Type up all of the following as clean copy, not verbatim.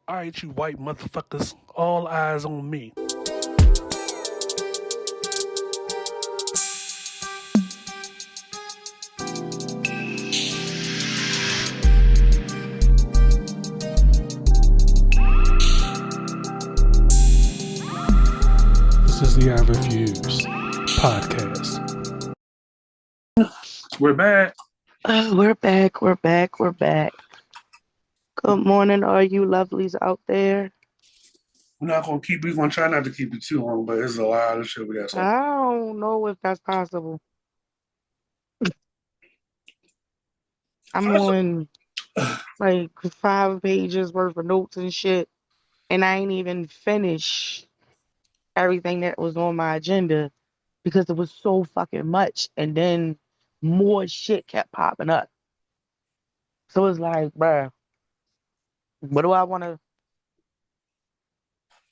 All right, you white motherfuckers, all eyes on me. This is the I Refuse podcast. We're back. We're back. We're back. We're back. Good morning, all you lovelies out there. We're gonna try not to keep it too long, but there's a lot of shit we got something. I don't know if that's possible. I'm First, on like 5 pages worth of notes and shit, and I ain't even finished everything that was on my agenda because it was so fucking much, and then more shit kept popping up. So it's like, bruh, what do I want to?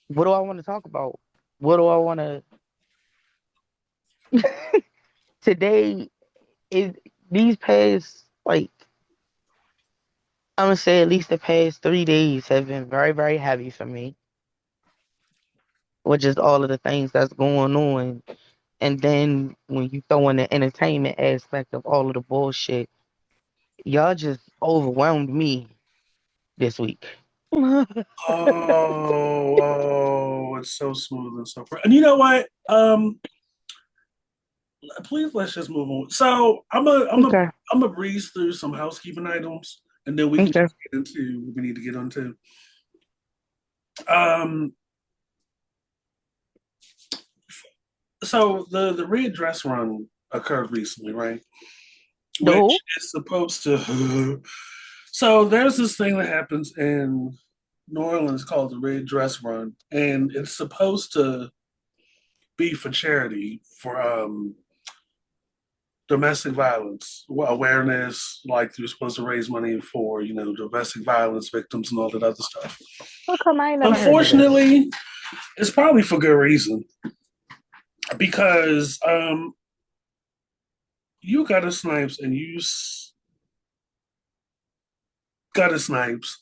What do I want to talk about? What do I want to? Today is these past like I'm gonna say at least the past 3 days have been very, very heavy for me, with just all of the things that's going on. And then when you throw in the entertainment aspect of all of the bullshit, y'all just overwhelmed me this week. it's so smooth and so pretty. And you know what? Please let's just move on. So Okay, I'm a breeze through some housekeeping items, and then we can okay, just get into what we need to get into. Um, so the red dress run occurred recently, right? no, Which is supposed to. So there's this thing that happens in New Orleans called the red dress run, and it's supposed to be for charity for domestic violence awareness. Like you're supposed to raise money for domestic violence victims and all that other stuff. how come I ain't never heard of this? Unfortunately, it's probably for good reason because you got a snipes and got a snipes.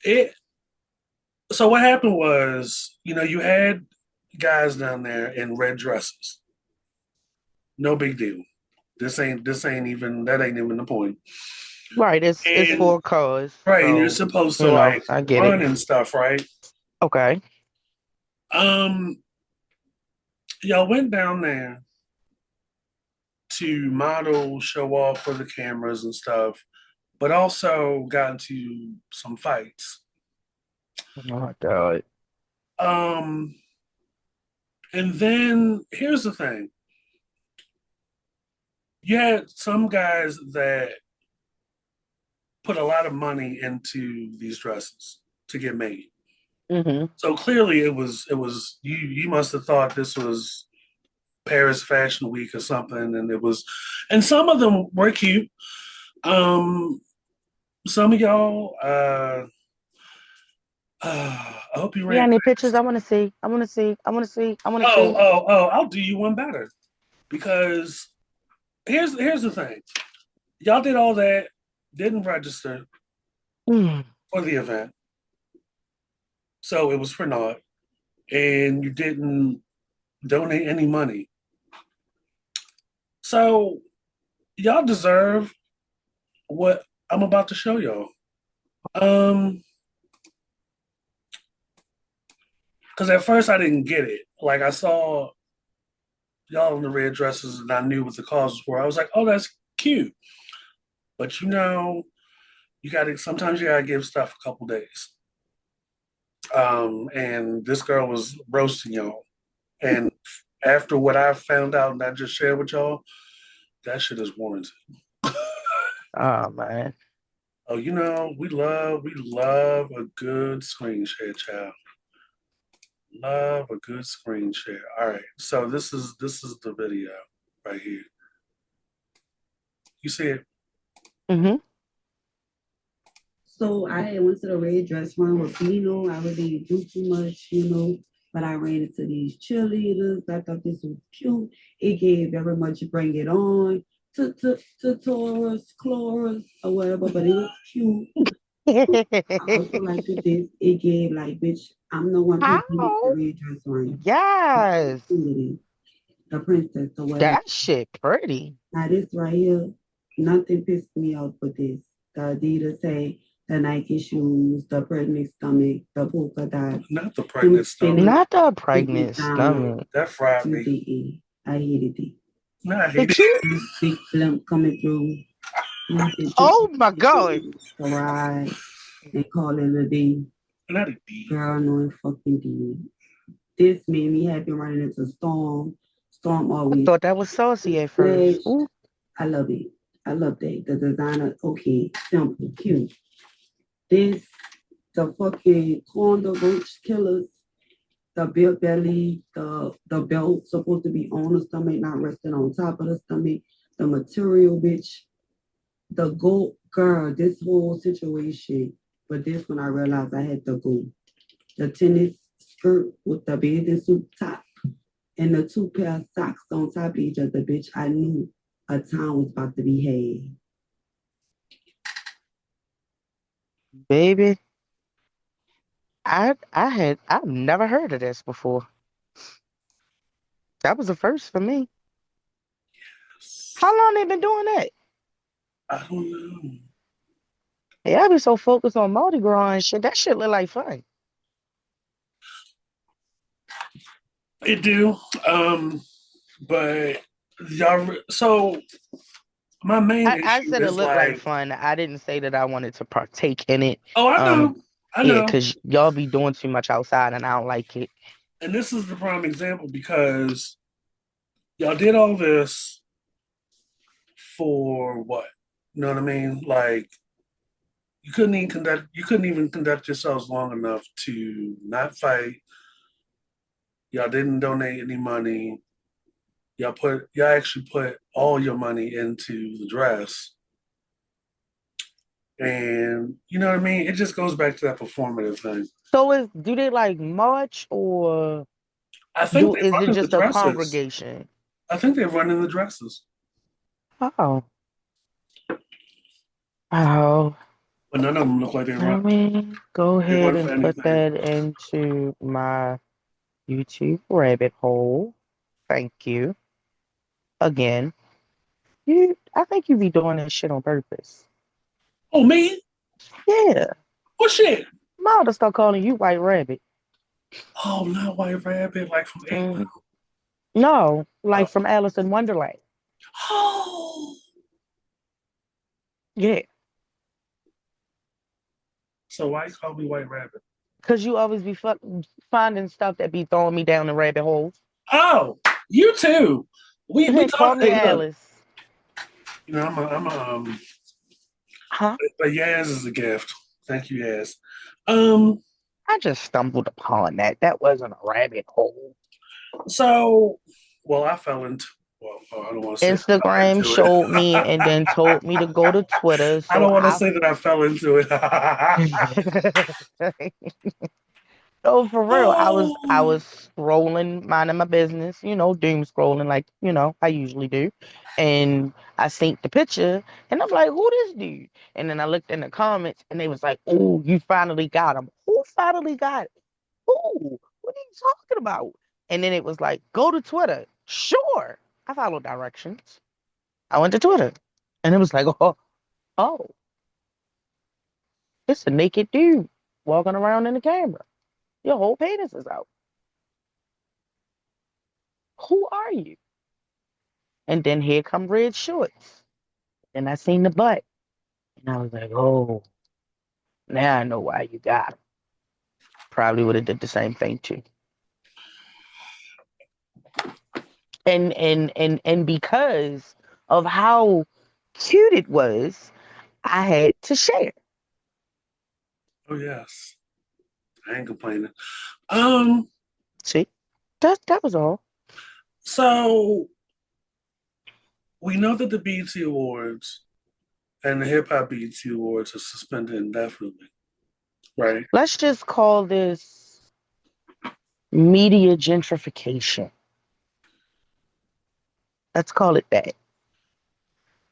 it So what happened was, you had guys down there in red dresses. No big deal. This ain't even that ain't even the point. Right, it's And for a cause, right, and you're so supposed to like I get it. run and stuff, right? Okay, Um, y'all went down there to model, show off for the cameras and stuff, but also got into some fights. oh my god, Um, and then here's the thing: you had some guys that put a lot of money into these dresses to get made. mm-hmm. So clearly, it was you. You must have thought this was Paris Fashion Week or something, and it was, and some of them were cute. Um, some of y'all, I hope you You got ran any pictures? I fast. want to see. I want to see. I want to see. I want to Oh, see. oh, oh! I'll do you one better because here's the thing: y'all did all that, didn't register Mm. for the event, so it was for naught, and you didn't donate any money. So y'all deserve what I'm about to show y'all. Um, because at first I didn't get it. Like I saw y'all in the red dresses, and I knew what the causes were. I was like, oh, that's cute. But you got to sometimes you gotta give stuff a couple days. And this girl was roasting y'all, and after what I found out and I just shared with y'all, that shit is warranted. Oh man. Oh, we love a good screen share, child. Love a good screen share. All right, so this is the video right here. You see it? Mm-hmm. So I had went to the red dress run with Pino. I really didn't do too much, but I ran into these cheerleaders. I thought this was cute. It gave very much bring it on Taurus, Chlorus, or whatever, but it was cute. I also liked it this. It gave like, bitch, I'm the one picking with the Ow. red dress on. Yes. The princess or whatever. That shit pretty. Now this right here, nothing pissed me off with this. The Adidas say, the Nike shoes, the pregnant stomach, the polka dots, Not the them pregnant stomach. spinning Not the fitted pregnant down stomach. That fried to me. the A. I hated it. No, I The hate it. cute. This big blimp coming through. Nothing took Oh my god. the ride and call it a day. Not a D. Girl, no, it fucking did. This made me happy running into Storm. Storm I always thought that was saucy at first. flashed. Ooh, I love it. I love that. The designer, okay, simple, cute. This, the fucking corn, the roach killers, the built belly, the belt supposed to be on the stomach, not resting on top of the stomach. The material, bitch. The goat girl, this whole situation. But this one I realized I had to go. The tennis skirt with the bathing suit top and the two pair of socks on top of each other, bitch. I knew a time was about to be had. baby. I've never heard of this before. That was the first for me. How long they been doing that? I don't know. Yeah, I be so focused on Mardi Gras and shit. That shit look like fun. It do. But so my main I issue said it is looked like like, fun. I didn't say that I wanted to partake in it. oh, I Um, know, I yeah, know. cause y'all be doing too much outside and I don't like it. And this is the prime example because y'all did all this for what? You know what I mean? Like you couldn't even conduct yourselves long enough to not fight. Y'all didn't donate any money. Y'all actually put all your money into the dress. And you know what I mean? It just goes back to that performative thing. So do they like march or I think they is run it in the just a dresses. congregation? I think they run in the dresses. Oh, oh. But none of them look like Let me go they ahead run for and put anything. that into my YouTube rabbit hole. Thank you. Again, I think you be doing that shit on purpose. Oh me? Yeah. Oh shit. I'm ought to start calling you White Rabbit. Oh, not White Rabbit, like from Eight Mm, Mile. no, Oh. like from Alice in Wonderland. Oh. Yeah. So why you call me White Rabbit? Because you always be finding stuff that be throwing me down the rabbit holes. Oh, you too. We Call talked. me Hey, look. Alice. You know, Huh? but Yaz is a gift. Thank you, Yaz. Um, I just stumbled upon that. That wasn't a rabbit hole. so well, I fell into well, oh, I don't want to say I Instagram fell into showed me and it. then told me to go to Twitter. I So don't want to I say that I fell into it. Oh, for real. I Oh, was scrolling, minding my business, doom scrolling like, I usually do. And I synced the picture and I'm like, who this dude? And then I looked in the comments and they was like, oh, you finally got him. Who finally got it? Who? What are you talking about? And then it was like, go to Twitter. Sure. I followed directions. I went to Twitter and it was like, oh, it's a naked dude walking around in the camera. Your whole penis is out. Who are you? And then here come red shorts. And I seen the butt. And I was like, oh, now I know why you got him. Probably would have did the same thing too. And because of how cute it was, I had to share. oh yes, I ain't complaining. Um, See? That was all. so we know that the BET Awards and the Hip Hop BET Awards are suspended indefinitely, right? Let's just call this media gentrification. Let's call it that.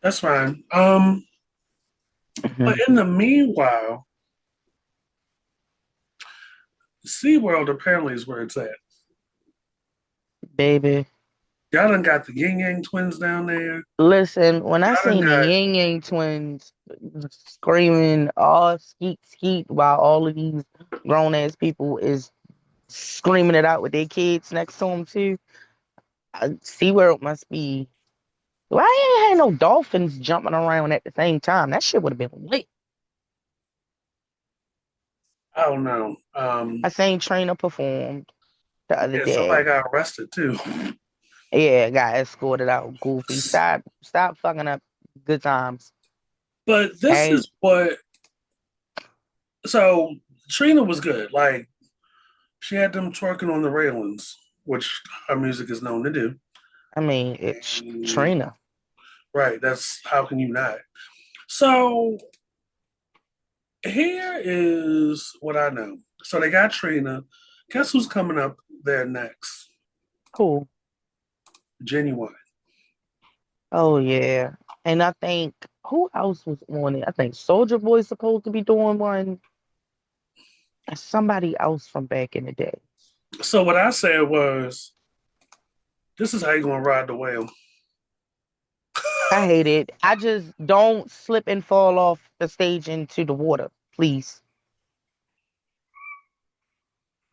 That's fine. But Mhm. in the meanwhile, SeaWorld apparently is where it's at. Baby. Y'all done got the Yin Yang twins down there. Listen, when I Y'all done seen the got Yin Yang twins screaming all skeet skeet while all of these grown ass people is screaming it out with their kids next to them too. I see where it must be. Why ain't had no dolphins jumping around at the same time? That shit would have been lit. I don't know. I seen Trainer performed the other Yeah, somebody day. got arrested too. Yeah, got escorted out. Goofy. Stop fucking up good times. But this Hey, is what. So Trina was good. Like she had them twerking on the railings, which her music is known to do. I mean, it's And, Trina. right. That's how can you not? So here is what I know. So they got Trina. Guess who's coming up there next? Cool. Genuine. Oh yeah. And I think who else was on it? I think Soldier Boy's supposed to be doing one. And somebody else from back in the day. So what I said was, this is how you gonna ride the whale. I hate it. I just don't slip and fall off the stage into the water. Please.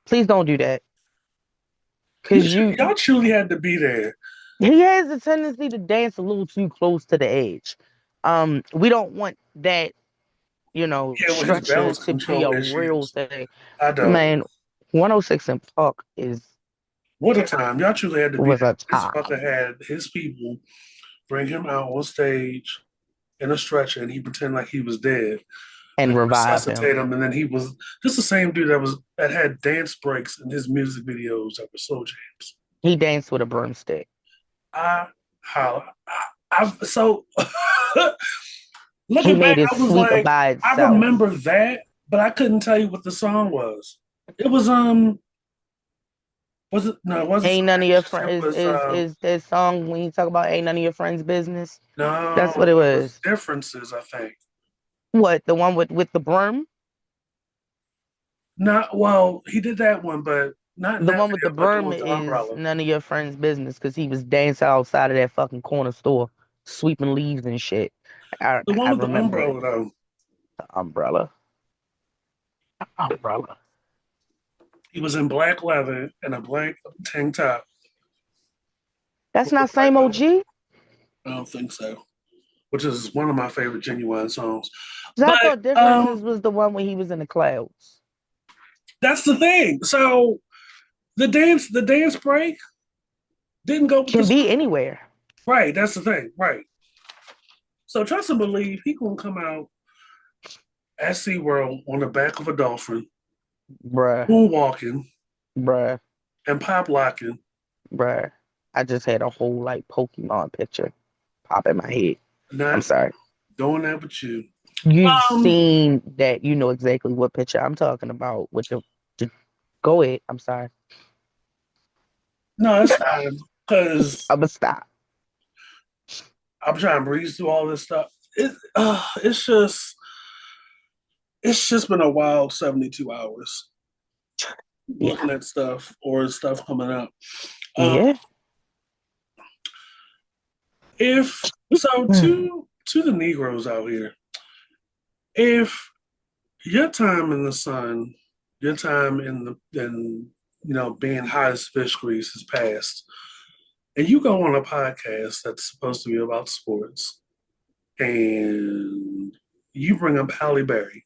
Please don't do that. You Cause you y'all truly had to be there. he has a tendency to dance a little too close to the edge. We don't want that, Yeah, with his structure balance to be control a real issues. thing. I don't. Man, 106 in Park is What a time. Y'all truly had to be was there. a This fucker time had his people bring him out on stage in a stretcher and he pretended like he was dead and and revive him. resuscitate him. And then he was just the same dude that had dance breaks in his music videos that were slow jams. He danced with a broomstick. I holla. So He looking back, made it I was sweet like, by I itself. remember that, but I couldn't tell you what the song was. It was it no, it wasn't Ain't none of your Salacious. It friends was is that song when you talk about ain't none of your friends' business? no, That's what it it was was. differences, I think. What, the one with the broom? Not well, he did that one, but not in The that one with the video, but the one broom with the is umbrella. none of your friends' business because he was dancing outside of that fucking corner store, sweeping leaves and shit. The one I with the remember it. umbrella though. The umbrella. Umbrella. He was in black leather and a black tank top That's with a not black same hood. OG. I don't think so. Which is one of my favorite genuine songs. 'Cause I But thought Differences was the one when he was in the clouds. that's the thing. So the dance break didn't go with the Can be song. anywhere. Right, that's the thing. Right. So trust and believe he gonna come out at SeaWorld on the back of a dolphin, Bruh. moonwalking Bruh. and pop locking. Bruh. I just had a whole like Pokemon picture pop in my head. I'm Not sorry. doing that with you. You've Um, seen that, you know exactly what picture I'm talking about with the go ahead. I'm sorry. no, it's fine. Because I'ma stop. I'm trying to breeze through all this stuff. It's just been a wild 72 hours Yeah. looking at stuff or stuff coming up. Um, Yeah. if so, Mm. to the Negroes out here, if your time in the sun, your time in being hot as fish grease has passed, and you go on a podcast that's supposed to be about sports, and you bring up Halle Berry,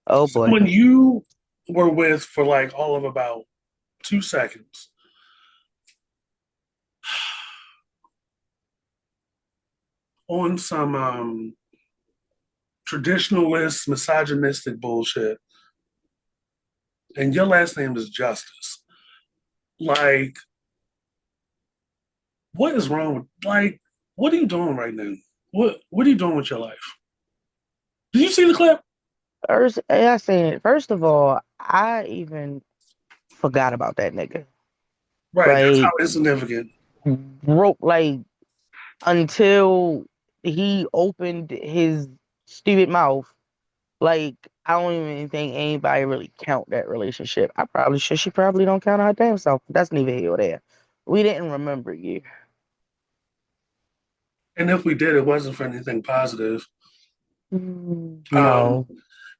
Oh boy. someone you were with for like all of about 2 seconds, on some traditionalist, misogynistic bullshit, and your last name is Justice. Like, what is wrong with what are you doing right now? What are you doing with your life? Did you see the clip? First, I said, first of all, I even forgot about that nigga. Right, that's how Like, insignificant. broke, like, until he opened his stupid mouth. Like, I don't even think anybody really count that relationship. I probably should. She probably don't count her damn self. That's neither here or there. We didn't remember you. And if we did, it wasn't for anything positive. Um, No.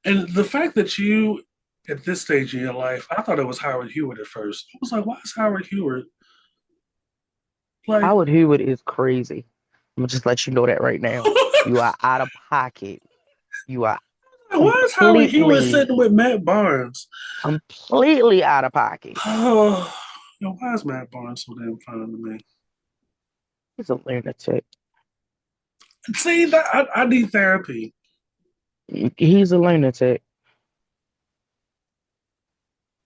and the fact that you, at this stage in your life, I thought it was Howard Hewitt at first. I was like, why is Howard Hewitt like? Howard Hewitt is crazy. I'm gonna just let you know that right now. You are out of pocket. You are Why is Howard Hewitt completely, sitting with Matt Barnes? completely out of pocket. Oh, yo, why is Matt Barnes so damn fine to me? He's a lunatic. See, that I need therapy. He's a lunatic.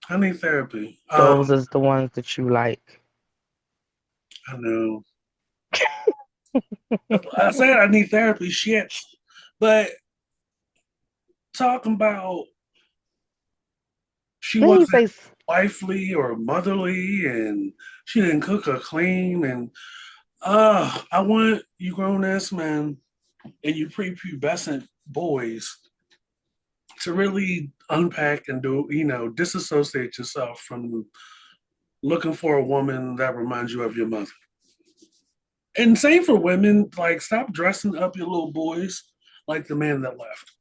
I need therapy. Those is the ones that you like. I know. I said I need therapy. Shit, but talking about she Then he wasn't says, wifely or motherly, and she didn't cook or clean, and I want you grown ass men and you prepubescent boys to really unpack and do, disassociate yourself from looking for a woman that reminds you of your mother. And same for women, like stop dressing up your little boys like the man that left.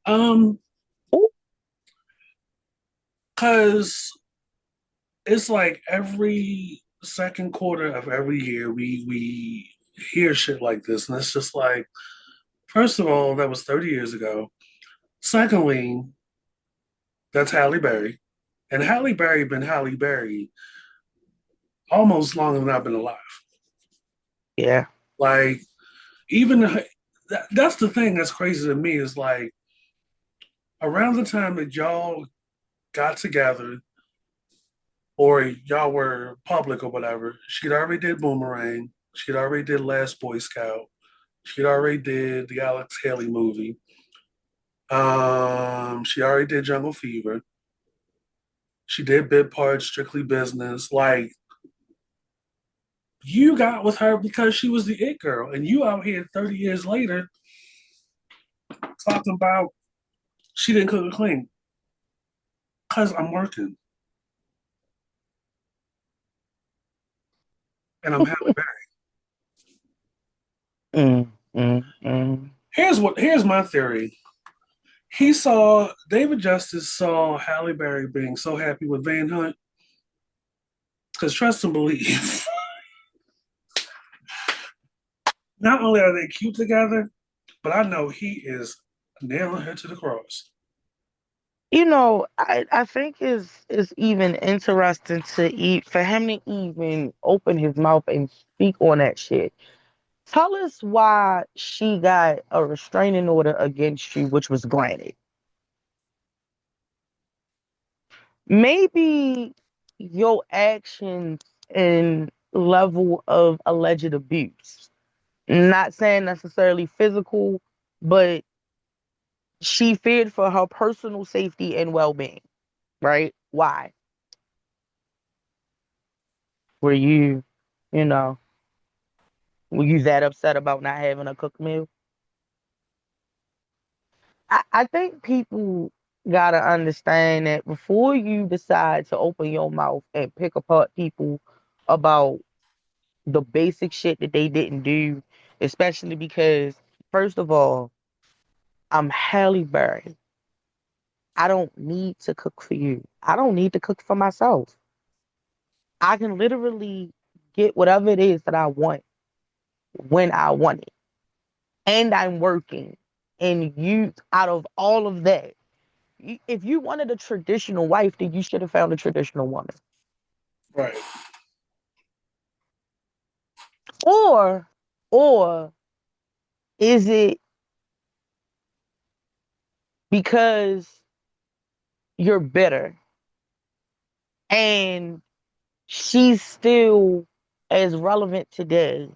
Um, "Oh, cause it's like every second quarter of every year we hear shit like this, and it's just like, first of all, that was 30 years ago. Secondly, that's Halle Berry, and Halle Berry been Halle Berry almost longer than I've been alive. yeah, Like even that's the thing that's crazy to me is like around the time that y'all got together or y'all were public or whatever, she'd already did Boomerang. She'd already did Last Boy Scout. She'd already did the Alex Haley movie. She already did Jungle Fever. She did bit parts, Strictly Business. Like you got with her because she was the it girl, and you out here 30 years later talking about she didn't cook or clean because I'm working and I'm Halle Berry. mm. Here's my theory. David Justice saw Halle Berry being so happy with Van Hunt because trust and believe, not only are they cute together, but I know he is nailing her to the cross. I think is even interesting to for him to even open his mouth and speak on that shit. Tell us why she got a restraining order against you, which was granted. Maybe your actions and level of alleged abuse. Not saying necessarily physical, but she feared for her personal safety and well-being, right? Why? Were you, you know, were you that upset about not having a cooked meal? I think people gotta understand that before you decide to open your mouth and pick apart people about the basic shit that they didn't do, especially because, first of all, I'm Halle Berry. I don't need to cook for you. I don't need to cook for myself. I can literally get whatever it is that I want when I want it. And I'm working. And you, out of all of that, if you wanted a traditional wife, then you should have found a traditional woman. Right. Or, or is it because you're bitter and she's still as relevant today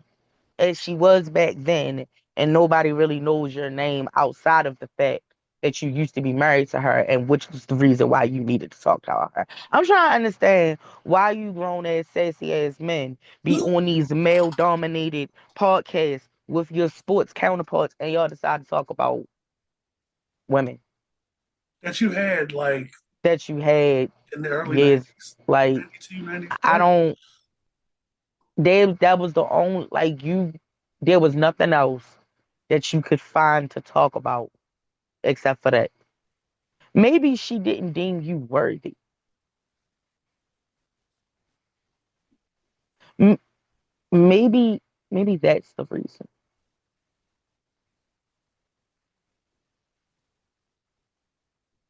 as she was back then, and nobody really knows your name outside of the fact that you used to be married to her, and which was the reason why you needed to talk to her. I'm trying to understand why you grown ass sassy ass men be on these male dominated podcasts with your sports counterparts and y'all decide to talk about women that you had like that you had in the early years. 90s, Like, 92, I 93. don't, that was the only, like, there was nothing else that you could find to talk about except for that. Maybe she didn't deem you worthy. M- maybe, maybe that's the reason.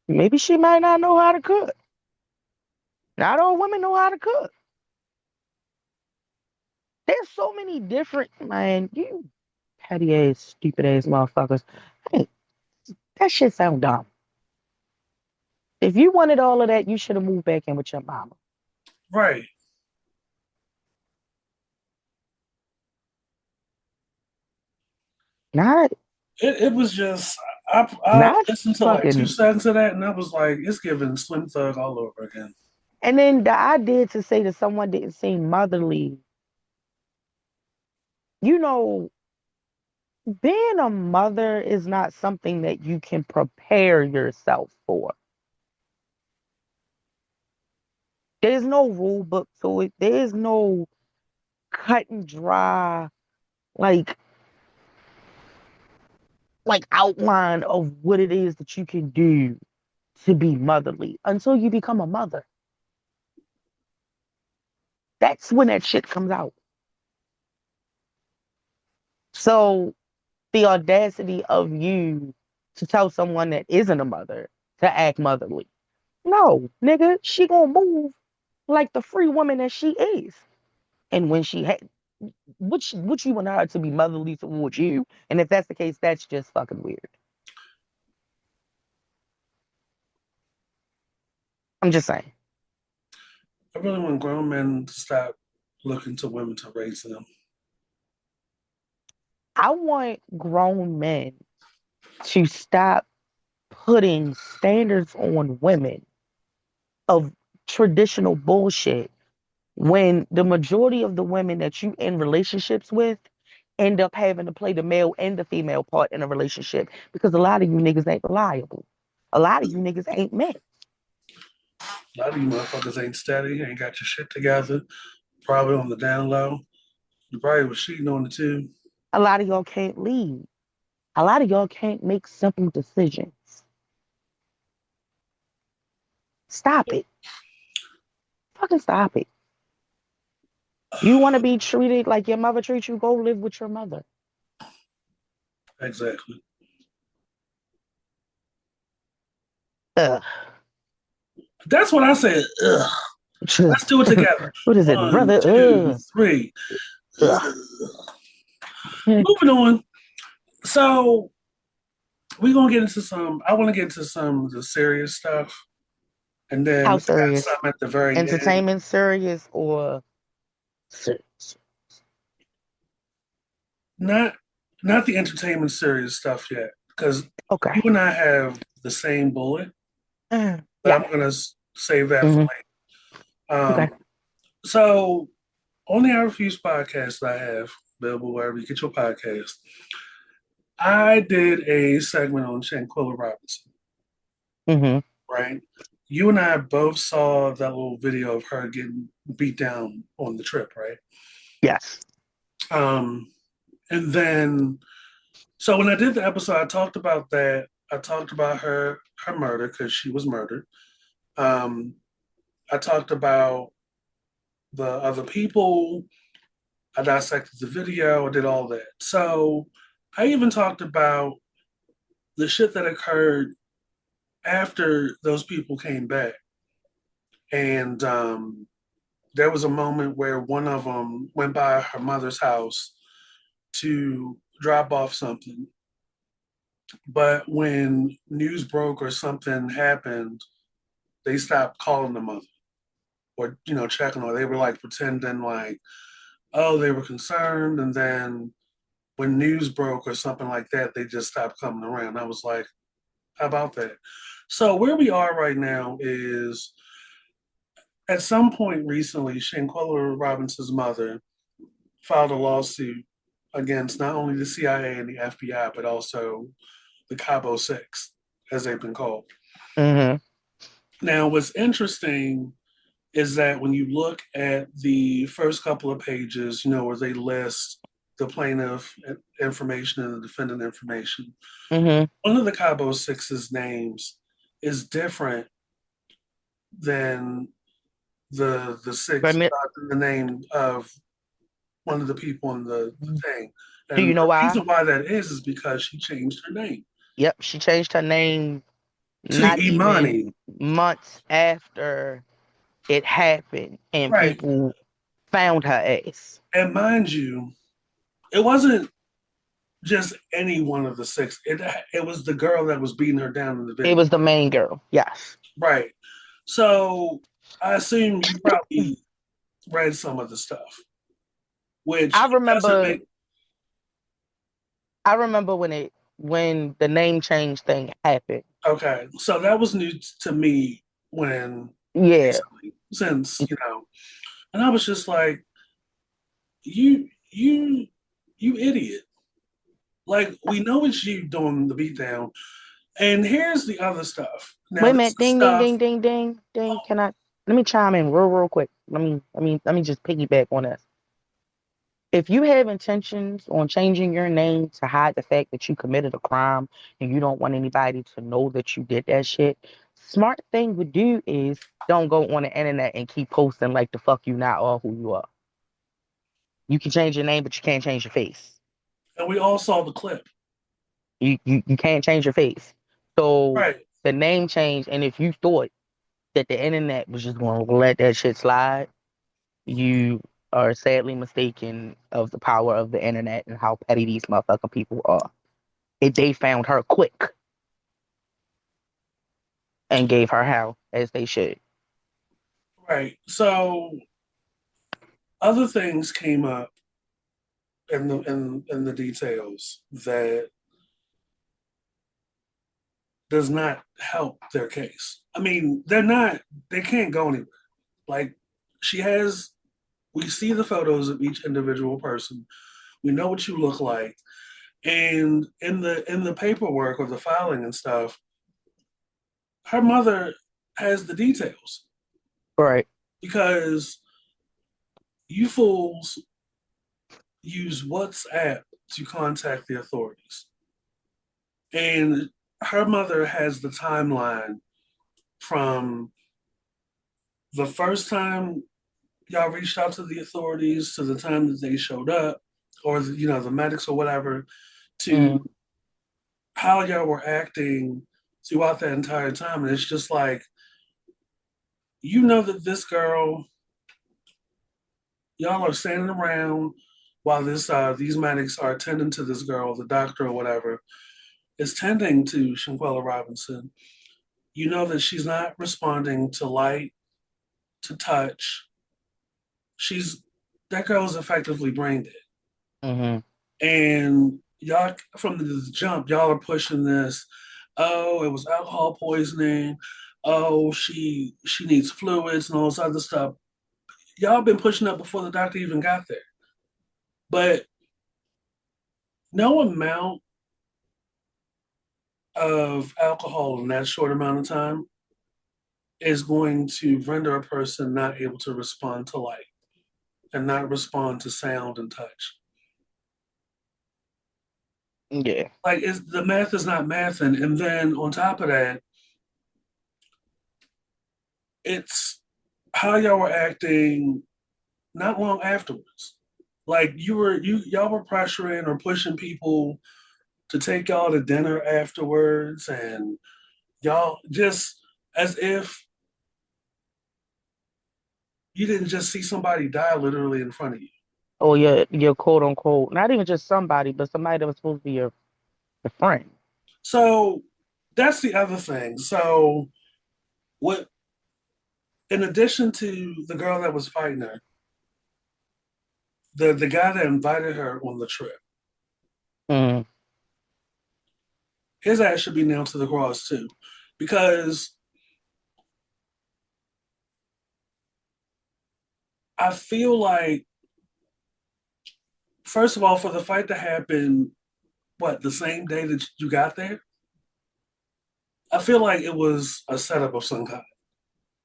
Maybe she might not know how to cook. Not all women know how to cook. There's so many different, man, you petty ass, stupid ass motherfuckers. Hey, that shit sound dumb. If you wanted all of that, you should have moved back in with your mama. Right. Not, It was just I not listened to like two fucking. seconds of that and I was like, it's giving Slim Thug all over again. And then the idea to say that someone didn't seem motherly, you know, being a mother is not something that you can prepare yourself for. There's no rule book to it. There's no cut and dry, like outline of what it is that you can do to be motherly until you become a mother. That's when that shit comes out. So the audacity of you to tell someone that isn't a mother to act motherly. No, nigga, she gonna move like the free woman that she is. And when she had, which you want her to be motherly towards you, and if that's the case, that's just fucking weird. I'm just saying. I really want grown men to stop looking to women to raise them. I want grown men to stop putting standards on women of traditional bullshit when the majority of the women that you in relationships with end up having to play the male and the female part in a relationship because a lot of you niggas ain't reliable. A lot of you niggas ain't men. A lot of you motherfuckers ain't steady, ain't got your shit together, probably on the down low. You probably was cheating on the two. A lot of y'all can't lead. A lot of y'all can't make simple decisions. Stop it. Fucking stop it. You want to be treated like your mother treats you, go live with your mother. Exactly. Ugh. That's what I said. Ugh. Let's do it together. What is it, One, brother? two, three. Ugh. Ugh. Moving on. So we're gonna get into some. I want to get into some of the serious stuff, and then How I got serious? something at the very end. Entertainment serious or serious? Not not the entertainment serious stuff yet, because you Okay. and I have the same bullet, but Yeah. I'm gonna save that for Hmm. later. Um, Okay. so on the I Refuse podcast that I have available wherever you get your podcast, I did a segment on Shanquella Robinson, Hmm. right? You and I both saw that little video of her getting beat down on the trip, right? Yes. Um, and then, so when I did the episode, I talked about that. I talked about her murder because she was murdered. Um, I talked about the other people. I dissected the video. I did all that. So I even talked about the shit that occurred after those people came back. And there was a moment where one of them went by her mother's house to drop off something. But when news broke or something happened, they stopped calling the mother or, checking on her. They were like pretending like, oh, they were concerned. And then when news broke or something like that, they just stopped coming around. I was like, how about that? So where we are right now is at some point recently, Shanquella Robinson's mother filed a lawsuit against not only the CIA and the FBI, but also the Cabo Six, as they've been called. Hmm. Now, what's interesting is that when you look at the first couple of pages, where they list the plaintiff information and the defendant information, Hmm. one of the Cabo Six's names is different than But the name of one of the people in the thing. do And you know the why? reason why that is because she changed her name Yep, she changed her name to not even Imani. months after it happened, and Right. people found her ass. And mind you, it wasn't just any one of the six. It was the girl that was beating her down in the It video. was the main girl. Yes. Right. So I assume you probably read some of the stuff, which I doesn't remember make I remember when the name change thing happened. okay. So that was new to me when Yeah. recently, since. And I was just like, you, you, you idiot. Like, we know it's you doing the beatdown. And here's the other stuff. Wait Now, a this minute. is Ding ding stuff. ding ding ding ding. Can I let me chime in real quick. Let me just piggyback on this. If you have intentions on changing your name to hide the fact that you committed a crime and you don't want anybody to know that you did that shit, smart thing to do is don't go on the internet and keep posting like the fuck you not or who you are. You can change your name, but you can't change your face. And we all saw the clip. You can't change your face. So Right. the name change, and if you thought that the internet was just gonna let that shit slide, you are sadly mistaken of the power of the internet and how petty these motherfucking people are. They found her quick and gave her hell as they should. Right. So other things came up in the details that does not help their case. I mean, they can't go anywhere. Like she has we see the photos of each individual person. We know what you look like. And in the paperwork or the filing and stuff, her mother has the details Right. because you fools use WhatsApp to contact the authorities. And her mother has the timeline from the first time y'all reached out to the authorities to the time that they showed up, or the medics or whatever, to Mm. how y'all were acting throughout that entire time. And it's just like, that this girl, y'all are standing around while these medics are attending to this girl, the doctor or whatever, is tending to Shonquella Robinson. You know that she's not responding to light, to touch. She's that girl is effectively brain dead. Hmm. And y'all from the jump, y'all are pushing this. Oh, it was alcohol poisoning. Oh, she needs fluids and all this other stuff. Y'all been pushing up before the doctor even got there. But no amount of alcohol in that short amount of time is going to render a person not able to respond to light and not respond to sound and touch. Yeah. Like the math is not mathing. And then on top of that, it's how y'all were acting not long afterwards. Like y'all were pressuring or pushing people to take y'all to dinner afterwards, and y'all just as if you didn't just see somebody die literally in front of you. Or your quote unquote, not even just somebody, but somebody that was supposed to be your friend. So that's the other thing. So what in addition to the girl that was fighting her, the guy that invited her on the trip, Mm. his ass should be nailed to the cross too. Because I feel like first of all, for the fight to happen, what, the same day that you got there, I feel like it was a setup of some kind.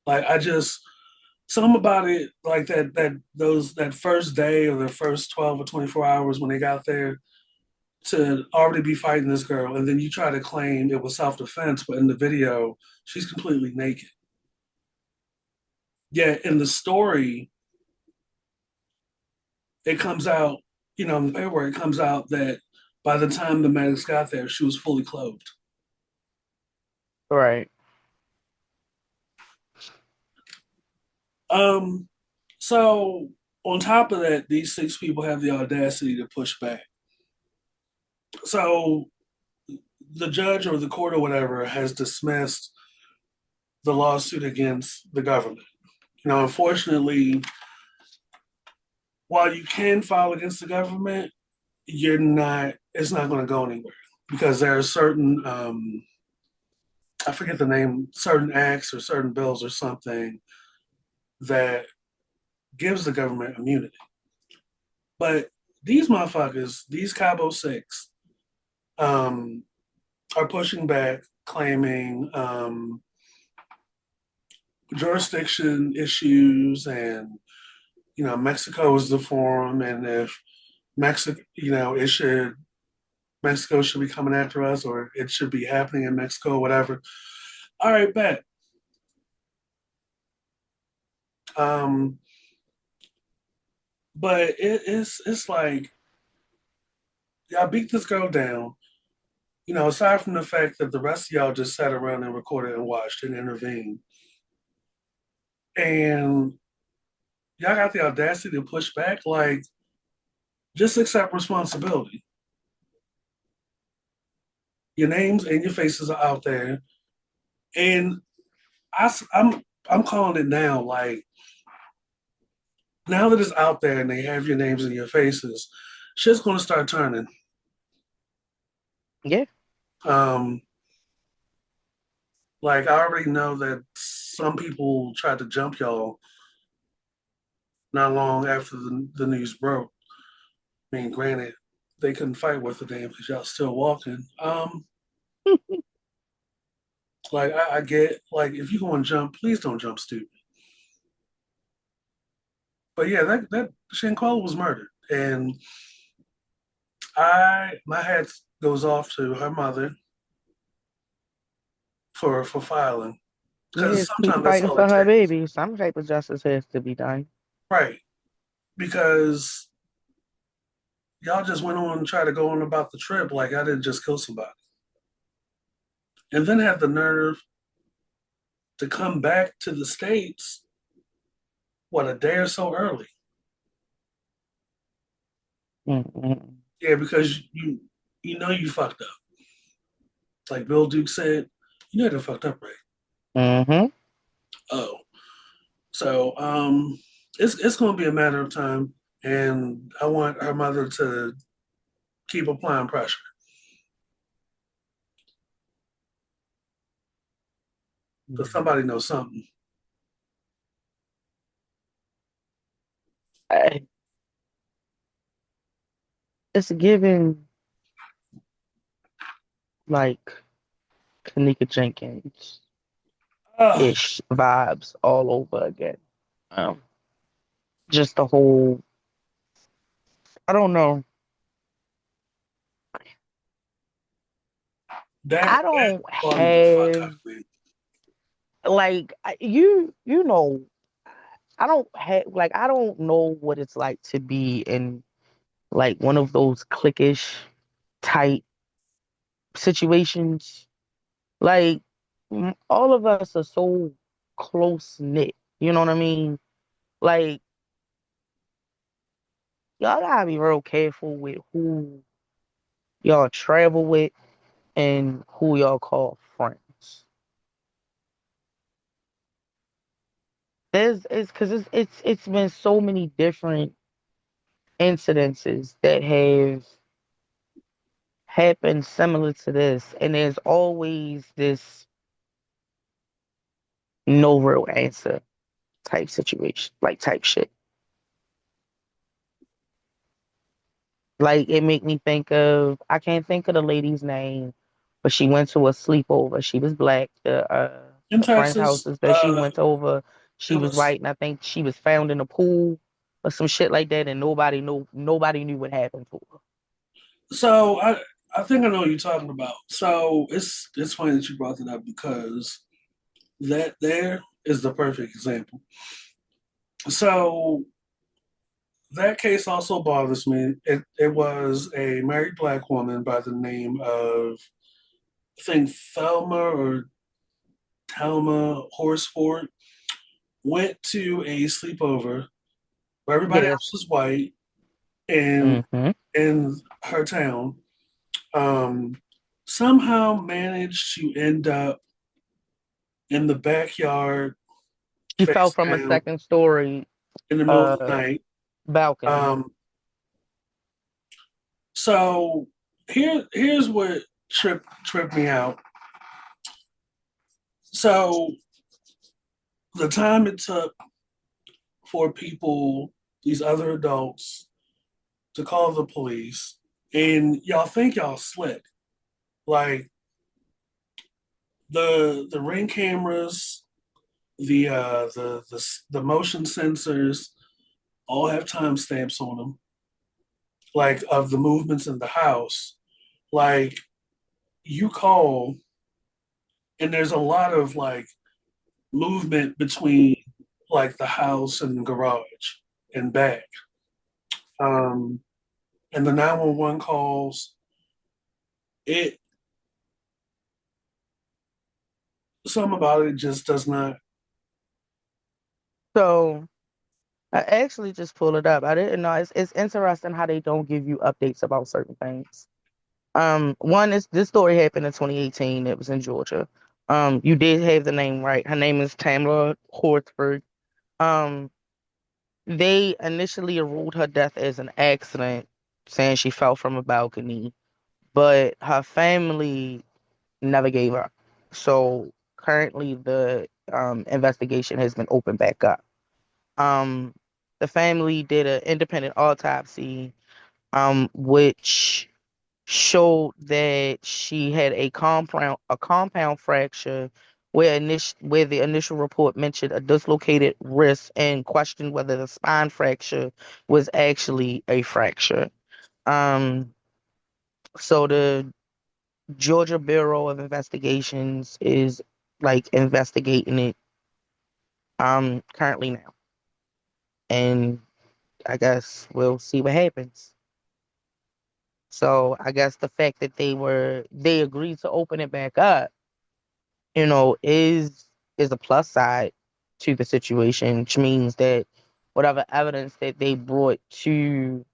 Like I just something about it, like that first day or the first 12 or 24 hours when they got there to already be fighting this girl, and then you try to claim it was self defense, but in the video she's completely naked. Yet in the story, it comes out, in the paperwork, it comes out that by the time the medics got there, she was fully clothed. Right. Um, so on top of that, these six people have the audacity to push back. So the judge or the court or whatever has dismissed the lawsuit against the government. Unfortunately, while you can file against the government, you're not. It's not going to go anywhere because there are certain, I forget the name, certain acts or certain bills or something that gives the government immunity. But these motherfuckers, these Cabo Six, um, are pushing back, claiming jurisdiction issues, and Mexico is the forum, and if Mexico, Mexico should be coming after us, or it should be happening in Mexico, whatever. All right, bet. Um, but it's like y'all beat this girl down. Aside from the fact that the rest of y'all just sat around and recorded and watched and intervened, and y'all got the audacity to push back, like just accept responsibility. Your names and your faces are out there, and I'm calling it now. Like now that it's out there and they have your names and your faces, shit's gonna start turning. Yeah. Um, like I already know that some people tried to jump y'all not long after the news broke. I mean, granted, they couldn't fight worth a damn because y'all still walking. Like I get like if you going to jump, please don't jump stupid. But yeah, that Shonquella was murdered, and my hat goes off to her mother for filing because Yes, keep sometimes that's fighting all for it her takes, baby. Some type of justice has to be done. right? Because y'all just went on and tried to go on about the trip like I didn't just kill somebody, and then had the nerve to come back to the states what a day or so early. Mm-mm. Yeah, because you fucked up. Like Bill Duke said, you know they fucked up, right? Mm-hmm. Oh, so it's going to be a matter of time, and I want her mother to keep applying pressure because somebody knows something. I- It's given like Kanika Jenkins Uh, ish vibes all over again. Um, just the whole, I don't know. I that don't bothered the fuck out have of me. like you know I don't know what it's like to be in like one of those cliquish tight situations. Like all of us are so close knit. You know what I mean? Like y'all gotta be real careful with who y'all travel with and who y'all call friends. There's it's because it's been so many different incidences that have happened similar to this, and there's always this no real answer type situation, like type shit. Like it make me think of I can't think of the lady's name, but she went to a sleepover. She was black. In The friend's Texas, houses that she went over, she it was was. white, and I think she was found in a pool or some shit like that, and nobody knew what happened to her. So I think I know what you're talking about. So it's funny that you brought that up because that there is the perfect example. So that case also bothers me. It was a married black woman by the name of, I think, Thelma or Talma Horsford, went to a sleepover where everybody Yes. else was white in Hmm. in her town. Um, Somehow managed to end up in the backyard, She fell face from a down, second story in the middle of the uh night. balcony. Um, so here's what tripped me out. So the time it took for people, these other adults, to call the police, and y'all think y'all slick. Like the ring cameras, the motion sensors all have timestamps on them, like of the movements in the house. Like you call, and there's a lot of like movement between like the house and the garage and back. Um, and the 911 calls, it some about it just does not. So I actually just pulled it up. I didn't know. It's interesting how they don't give you updates about certain things. One is this story happened in 2018. It was in Georgia. You did have the name right. Her name is Tamla Horsford. Um, they initially ruled her death as an accident, saying she fell from a balcony, but her family never gave up. So currently, the investigation has been opened back up. Um, the family did an independent autopsy, which showed that she had a compound fracture where the initial report mentioned a dislocated wrist and questioned whether the spine fracture was actually a fracture. Um, so the Georgia Bureau of Investigations is like investigating it currently now. And I guess we'll see what happens. So I guess the fact that they agreed to open it back up, is a plus side to the situation, which means that whatever evidence that they brought to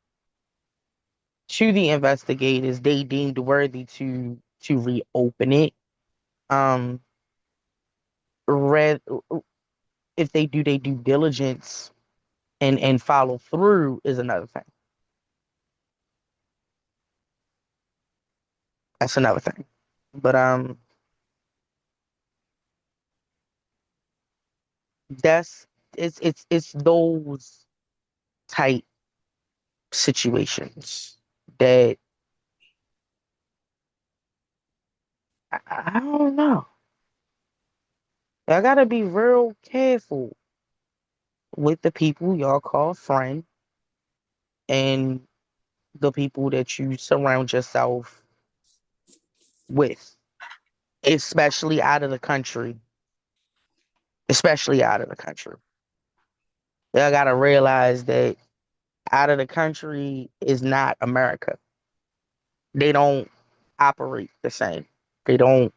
the investigators, they deemed worthy to reopen it. Um, read if they do their due diligence and follow through is another thing. That's another thing. But that's it's those type situations that I don't know. I gotta be real careful with the people y'all call friend and the people that you surround yourself with, especially out of the country. Especially out of the country. Y'all gotta realize that out of the country is not America. They don't operate the same. They don't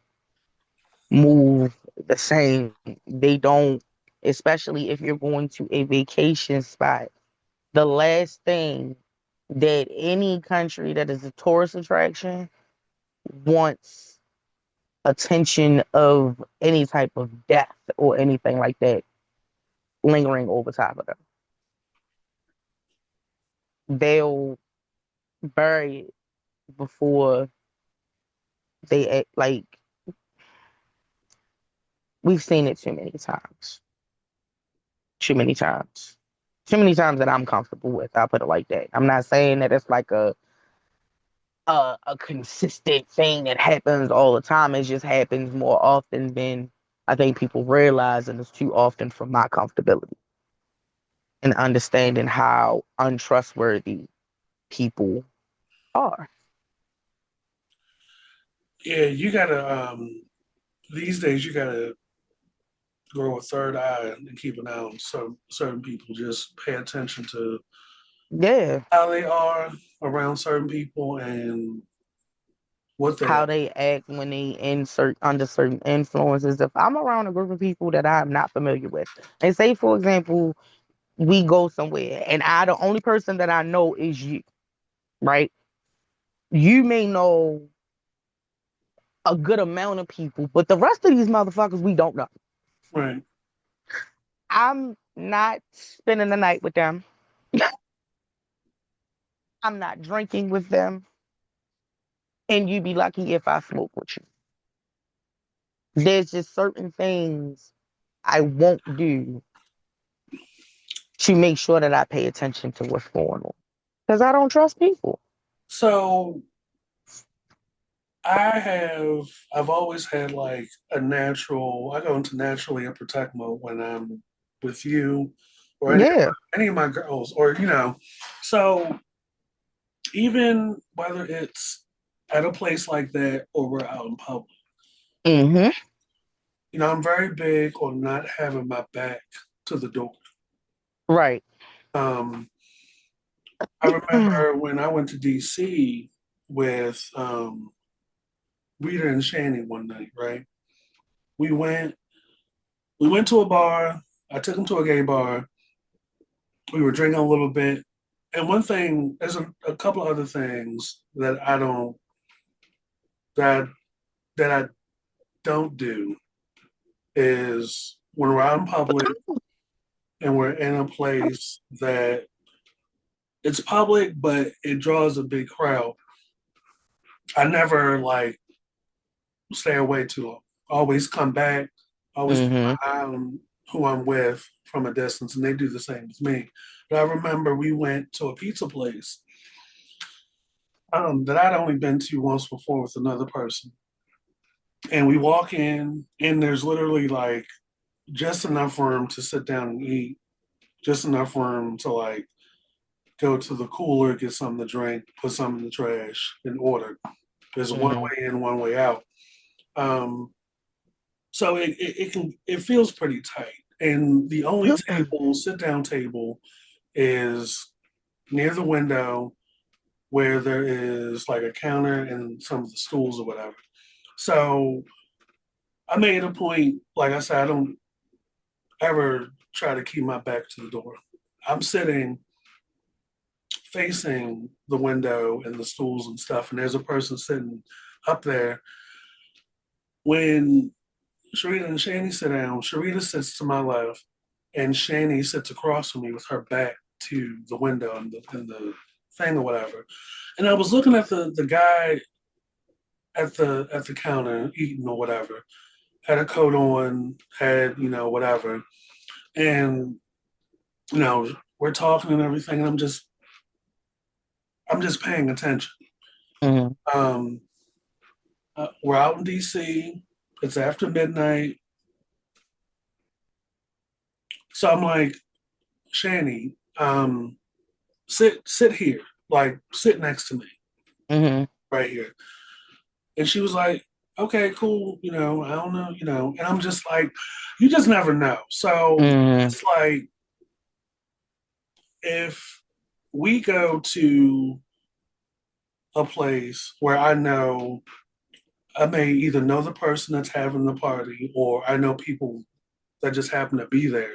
move the same. They don't, especially if you're going to a vacation spot. The last thing that any country that is a tourist attraction wants attention of any type of death or anything like that lingering over top of them. They'll bury it before they act like we've seen it too many times. Too many times. Too many times that I'm comfortable with. I'll put it like that. I'm not saying that it's like a a consistent thing that happens all the time. It just happens more often than I think people realize, and it's too often for my comfortability and understanding how untrustworthy people are. Yeah, you gotta these days you gotta grow a third eye and keep an eye on certain people. Just pay attention to Yeah, how they are around certain people and what they are. how they act when they insert under certain influences. If I'm around a group of people that I'm not familiar with, and say for example, we go somewhere and the only person that I know is you, right? You may know a good amount of people, but the rest of these motherfuckers we don't know. Right. I'm not spending the night with them. I'm not drinking with them. And you'd be lucky if I smoke with you. There's just certain things I won't do to make sure that I pay attention to what's going on. Because I don't trust people. So I've always had like a natural, I go into naturally a protect mode when I'm with you or Yeah. any of my girls or, so even whether it's at a place like that or we're out in public, Mm-hmm. I'm very big on not having my back to the door. Right. Um, I remember when I went to DC with Rita and Shani one night, right? We went we went to a bar. I took them to a gay bar. We were drinking a little bit. And one thing, there's a couple of other things that that I don't do is when we're out in public and we're in a place that it's public but it draws a big crowd. I never like stay away too long. Always come back. Always keep Mm-hmm. my eye on who I'm with from a distance, and they do the same as me. But I remember we went to a pizza place that I'd only been to once before with another person, and we walk in, and there's literally like just enough room to sit down and eat, just enough room to like go to the cooler, get something to drink, put something in the trash, and order. There's one Mm-hmm. way in, one way out. Um, So it feels pretty tight. And the only table, sit down table, is near the window where there is like a counter and some of the stools or whatever. So I made a point, like I said, I don't ever try to keep my back to the door. I'm sitting facing the window and the stools and stuff, and there's a person sitting up there. When Sharita and Shani sit down, Sharita sits to my left, and Shani sits across from me with her back to the window and the thing or whatever. And I was looking at the guy at the counter eating or whatever, had a coat on, had whatever, and we're talking and everything, and I'm just paying attention. Mm-hmm. Um, we're out in DC. It's after midnight, so I'm like, Shani, sit here, like sit next to me Mm-hmm. right here. And she was like, okay, cool, I don't know, and I'm just like, you just never know. So Mm-hmm. it's like if we go to a place where I know I may either know the person that's having the party or I know people that just happen to be there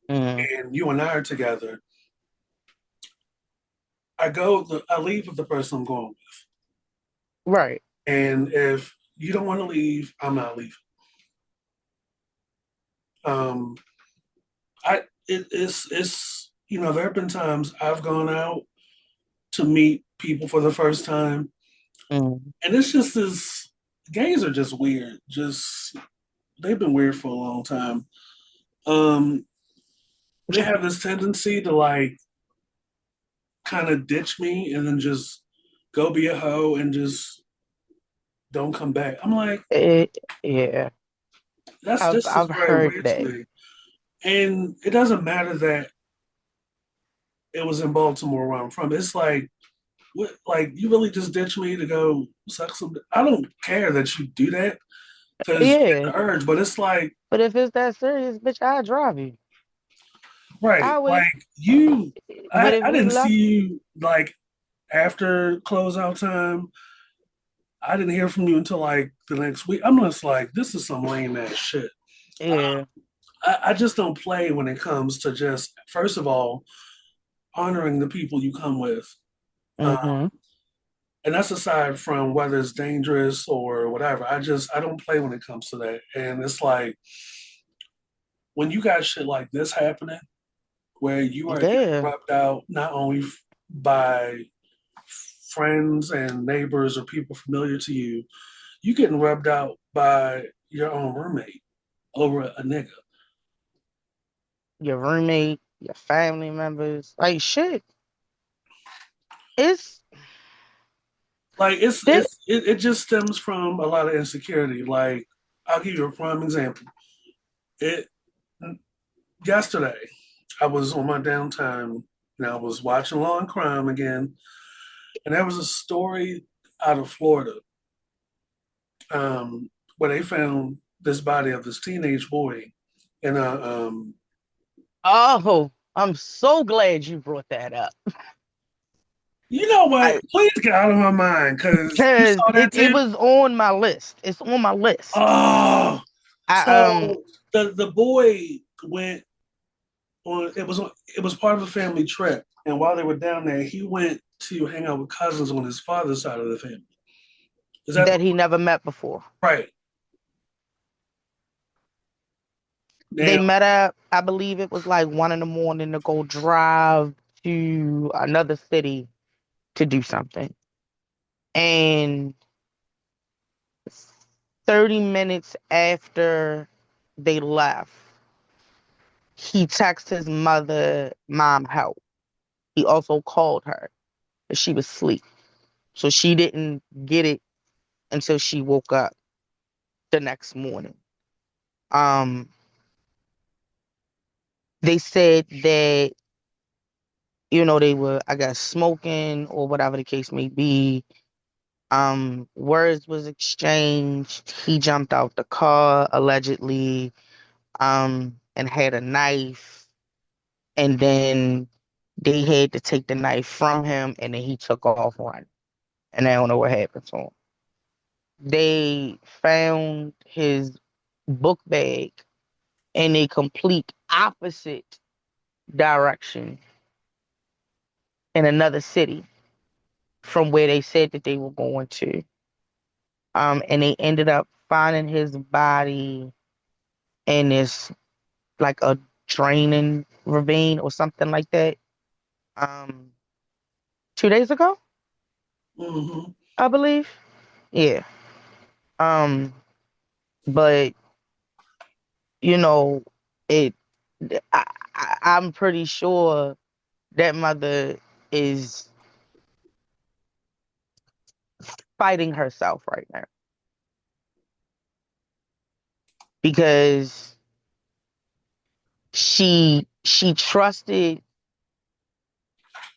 Mm-hmm. and you and I are together, I leave with the person I'm going with. Right. And if you don't want to leave, I'm not leaving. Um, it's there have been times I've gone out to meet people for the first time, Mm-hmm. and it's just this gays are just weird. Just they've been weird for a long time. Um, they have this tendency to like kind of ditch me and then just go be a hoe and just don't come back. I'm like, Yeah, that's I've just very heard weird to that. me. And it doesn't matter that it was in Baltimore where I'm from. It's like, what, like you really just ditch me to go suck some. I don't care that you do that because you Yeah, get the urge, but it's like, but if it's that serious, bitch, I'll drive you. right, I like will. you, But if I we didn't see left, you like after closeout time. I didn't hear from you until like the next week. I'm just like, this is some lame ass shit. yeah. I just don't play when it comes to just, first of all, honoring the people you come with. Uh, Mm-hmm. and that's aside from whether it's dangerous or whatever. I don't play when it comes to that. And it's like, when you got shit like this happening, where you are getting Yeah, rubbed out not only by friends and neighbors or people familiar to you, you getting rubbed out by your own roommate over a nigga. your roommate, your family members, like shit. It's Like that it just stems from a lot of insecurity. Like I'll give you a prime example. It Yesterday I was on my downtime and I was watching Law and Crime again, and there was a story out of Florida where they found this body of this teenage boy in a oh, I'm so glad you brought that up. you know what? I Please get out of my mind because you Because saw that it too. was on my list. It's on my list. Oh, I so the boy went on. It was part of a family trip, and while they were down there, he went to hang out with cousins on his father's side of the family. Is that that he never met before. right? They Now, met up, I believe it was like 1 in the morning to go drive to another city to do something. And 30 minutes after they left, he texted his mother, Mom, help. He also called her, but she was asleep. So she didn't get it until she woke up the next morning. Um, they said that, they were, I guess, smoking or whatever the case may be. Words was exchanged. He jumped out the car allegedly, and had a knife, and then they had to take the knife from him, and then he took off running. And I don't know what happened to him. They found his book bag in a complete opposite direction in another city from where they said that they were going to. And they ended up finding his body in this like a draining ravine or something like that. Um, 2 days ago, mm-hmm. I believe. Yeah. Um, but you know, it. I'm pretty sure that mother is fighting herself right now because she trusted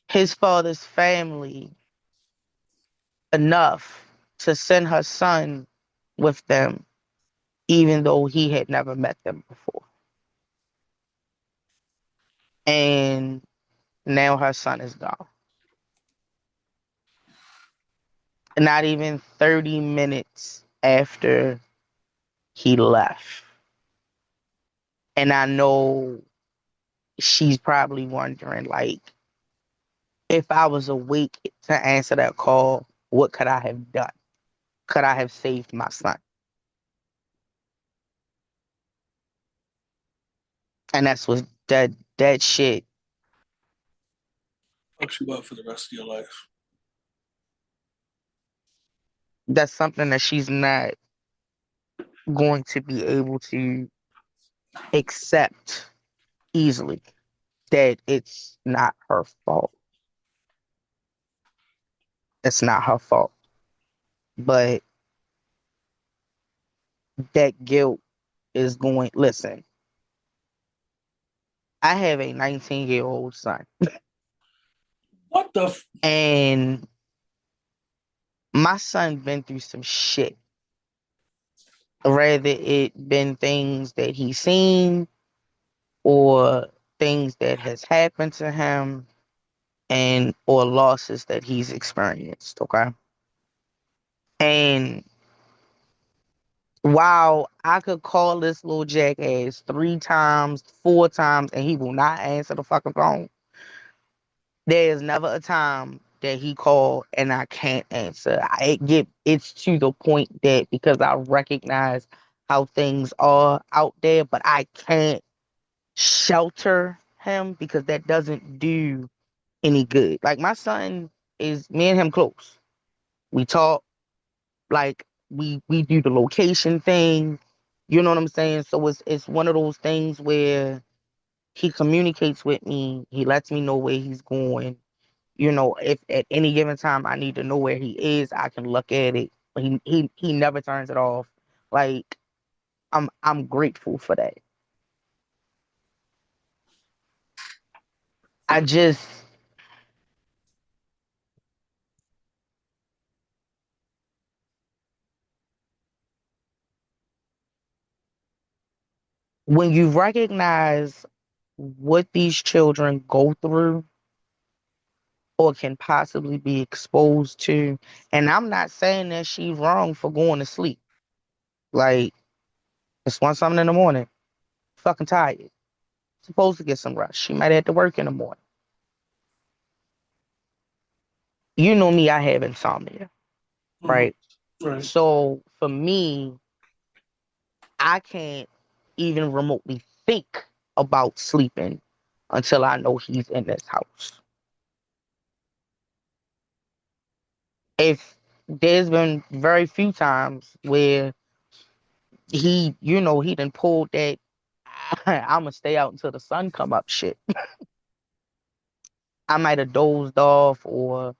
his father's family enough to send her son with them, even though he had never met them before. And now her son is gone. Not even 30 minutes after he left. And I know she's probably wondering, like, if I was awake to answer that call, what could I have done? Could I have saved my son? And that's what that shit. fucks you up for the rest of your life. That's something that she's not going to be able to accept easily. That it's not her fault. It's not her fault. But that guilt is going, listen, I have a 19-year-old son, What the? F- and my son been through some shit. Rather it been things that he's seen or things that has happened to him and or losses that he's experienced, okay? And while I could call this little jackass 3 times, 4 times, and he will not answer the fucking phone, there is never a time that he called and I can't answer. It's to the point that because I recognize how things are out there, but I can't shelter him because that doesn't do any good. Like my son is me and him close. We talk, like we do the location thing. You know what I'm saying? So it's one of those things where he communicates with me. He lets me know where he's going. You know, if at any given time I need to know where he is, I can look at it. He never turns it off. Like I'm grateful for that. I just when you recognize what these children go through or can possibly be exposed to, and I'm not saying that she's wrong for going to sleep. Like it's one something in the morning, fucking tired, supposed to get some rest. She might have to work in the morning. You know me, I have insomnia, mhm. right? Right. So for me, I can't even remotely think about sleeping until I know he's in this house. If there's been very few times where he done pulled that I'ma stay out until the sun come up shit. I might have dozed off or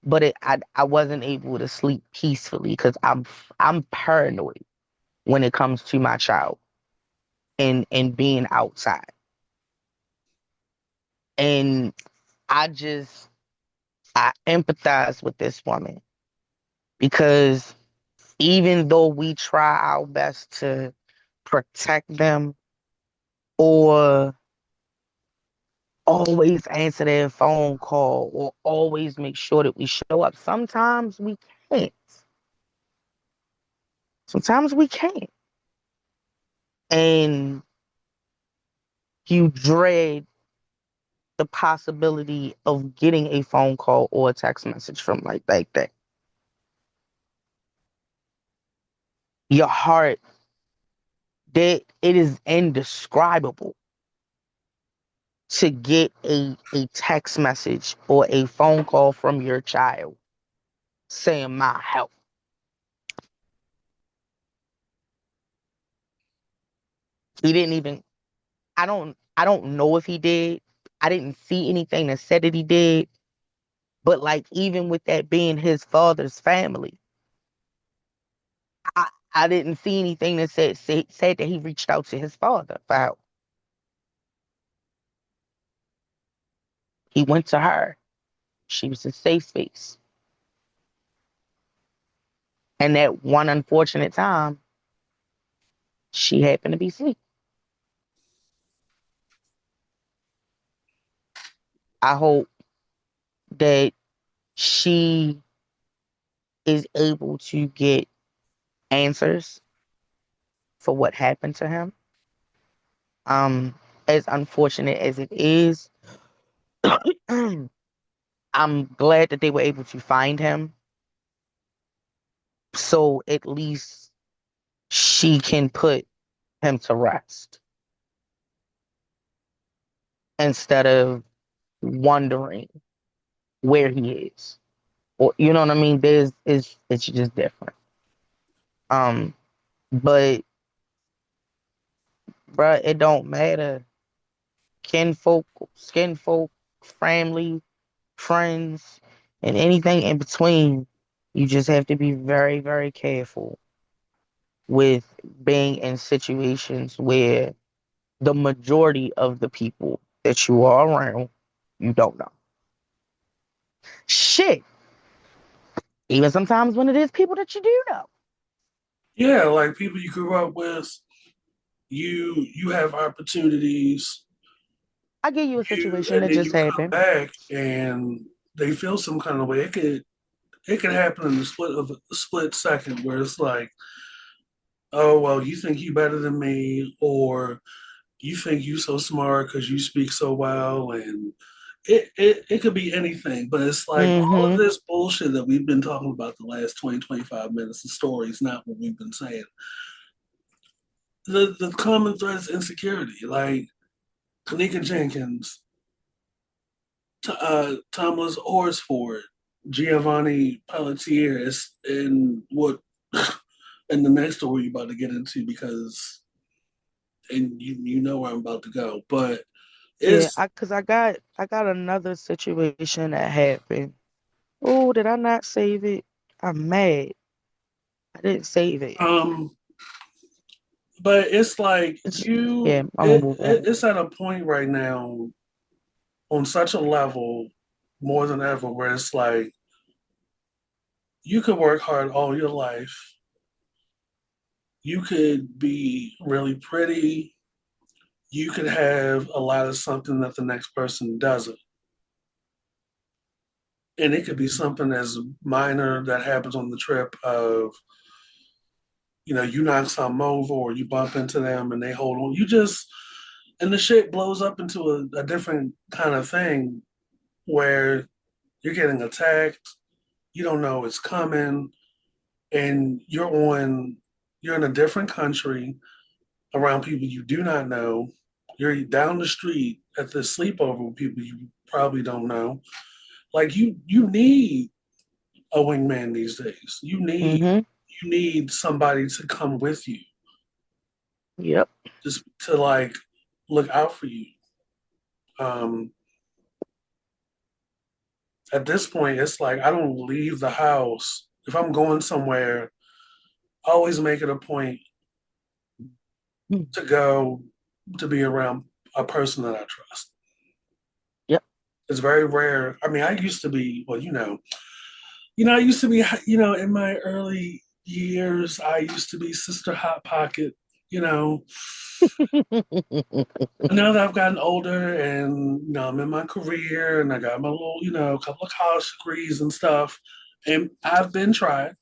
but I wasn't able to sleep peacefully because I'm paranoid when it comes to my child and being outside. And I just I empathize with this woman because even though we try our best to protect them or always answer their phone call or always make sure that we show up, sometimes we can't. Sometimes we can't. And you dread the possibility of getting a phone call or a text message from like that. Your heart, that it is indescribable to get a text message or a phone call from your child saying my health. He didn't even I don't know if he did. I didn't see anything that said that he did. But like even with that being his father's family, I didn't see anything that said that he reached out to his father for help. He went to her. She was a safe space. And that one unfortunate time, she happened to be asleep. I hope that she is able to get answers for what happened to him. As unfortunate as it is, I'm glad that they were able to find him. So at least she can put him to rest instead of wondering where he is. Or you know what I mean? It's just different. Um, but bruh, it don't matter. Kinfolk, skinfolk, family, friends. And anything in between, you just have to be very, very careful with being in situations where the majority of the people that you are around, you don't know. Shit. Even sometimes when it is people that you do know. Yeah, like people you grew up with, you have opportunities, I give you a you situation and that then just you come happened. back and they feel some kind of way. It could happen in the split second where it's like, oh well, you think you better than me, or you think you so smart because you speak so well, and it could be anything. But it's like all of Mm-hmm. this bullshit that we've been talking about the last 20, 25 minutes of stories, not what we've been saying. The common thread is insecurity. Like Kanika Jenkins, Thomas Horsford, Giovanni Pelletier is in what in the next story you're about to get into because and you know where I'm about to go. But Yeah, it's I got another situation that happened. Oh, did I not save it? I'm mad. I didn't save it. um but it's like Yeah, I'm gonna move on. it's at a point right now on such a level more than ever where it's like you could work hard all your life. You could be really pretty. You could have a lot of something that the next person doesn't. And it could be something as minor that happens on the trip of, you knock something over or you bump into them and they hold on. And the shit blows up into a different kind of thing where you're getting attacked, you don't know it's coming, and you're in a different country around people you do not know. You're down the street at this sleepover with people you probably don't know. Like you need a wingman these days. Mm-hmm. You need somebody to come with you, Yep. just to like look out for you. Um, at this point, it's like I don't leave the house. If I'm going somewhere, I always make it a point to go to be around a person that I trust. Yep. It's very rare. I mean, I used to be, well, I used to be, in my early years, I used to be Sister Hot Pocket, you know. Now that I've gotten older and, I'm in my career and I got my little, a couple of college degrees and stuff, and I've been tried.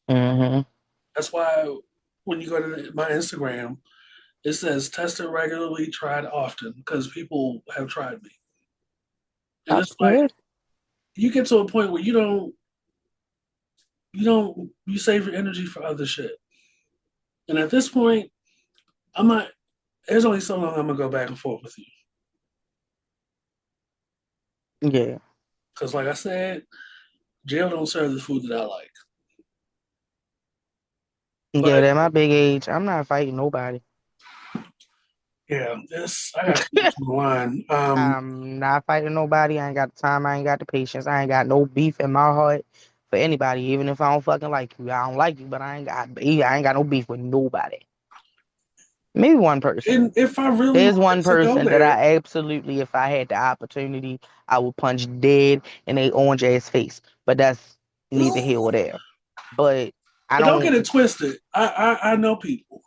Mm-hmm. That's why when you go to my Instagram, it says tested regularly, tried often, because people have tried me. And That's it's like good. you get to a point where you save your energy for other shit. And at this point, I'm not there's only so long I'm gonna go back and forth with you. Yeah. Cause like I said, jail don't serve the food that I like. Yeah, But at my big age, I'm not fighting nobody. yeah, this I got too much on the line. I'm not fighting nobody. I ain't got the time. I ain't got the patience. I ain't got no beef in my heart for anybody. Even if I don't fucking like you, I don't like you, but I ain't got no beef with nobody. Maybe one person. and if I really There's wanted one to go person that there, I absolutely, if I had the opportunity, I would punch dead in a orange ass face. But that's neither here or there. But I but don't get don't. it twisted. I know people.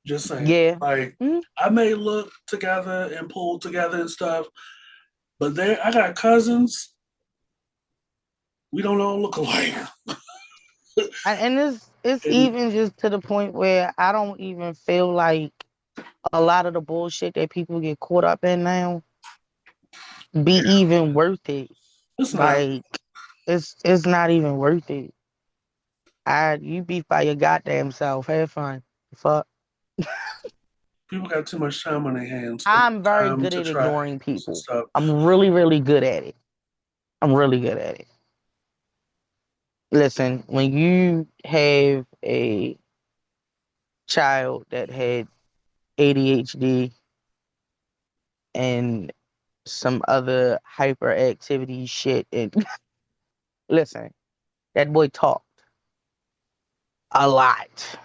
Just saying. Yeah. Like Mm, I may look together and pull together and stuff, but I got cousins. We don't all look alike. and it's And even just to the point where I don't even feel like a lot of the bullshit that people get caught up in now be yeah, even worth it. it's not. Like it's not even worth it. You beat by your goddamn self. Have fun. Fuck. People got too much time on their hands and I'm very time good to at try ignoring angles and people. stuff. I'm really, really good at it. I'm really good at it. Listen, when you have a child that had ADHD and some other hyperactivity shit. And listen, that boy talked a lot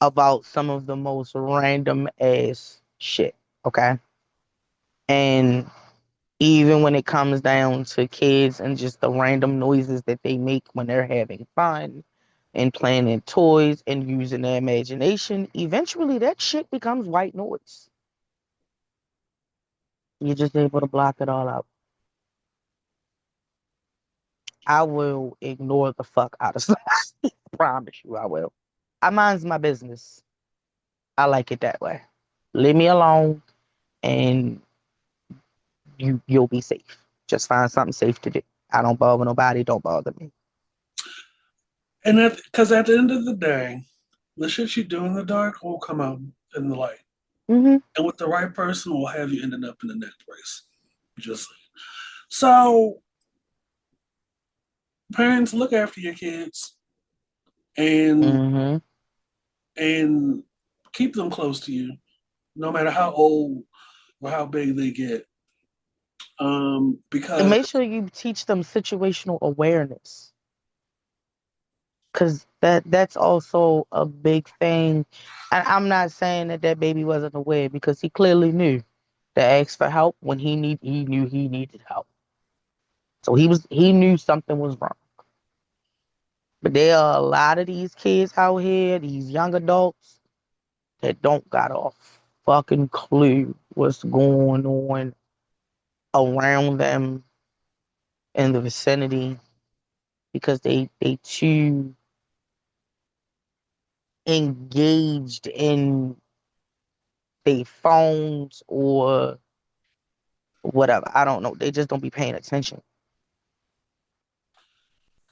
about some of the most random ass shit. Okay. And even when it comes down to kids and just the random noises that they make when they're having fun and playing in toys and using their imagination, eventually that shit becomes white noise. You're just able to block it all out. I will ignore the fuck out of stuff. I promise you I will. I minds my business. I like it that way. Leave me alone and you'll be safe. Just find something safe to do. I don't bother nobody, don't bother me. And that because at the end of the day, the shit you do in the dark will come out in the light. Hmm. And with the right person will have you ending up in the next race. Just so parents look after your kids and Hmm. and keep them close to you, no matter how old or how big they get. And Because make sure you teach them situational awareness. Cause that's also a big thing. And I'm not saying that that baby wasn't aware because he clearly knew to ask for help when he knew he needed help. So he knew something was wrong. But there are a lot of these kids out here, these young adults that don't got a fucking clue what's going on around them in the vicinity because they too engaged in their phones or whatever. I don't know. They just don't be paying attention.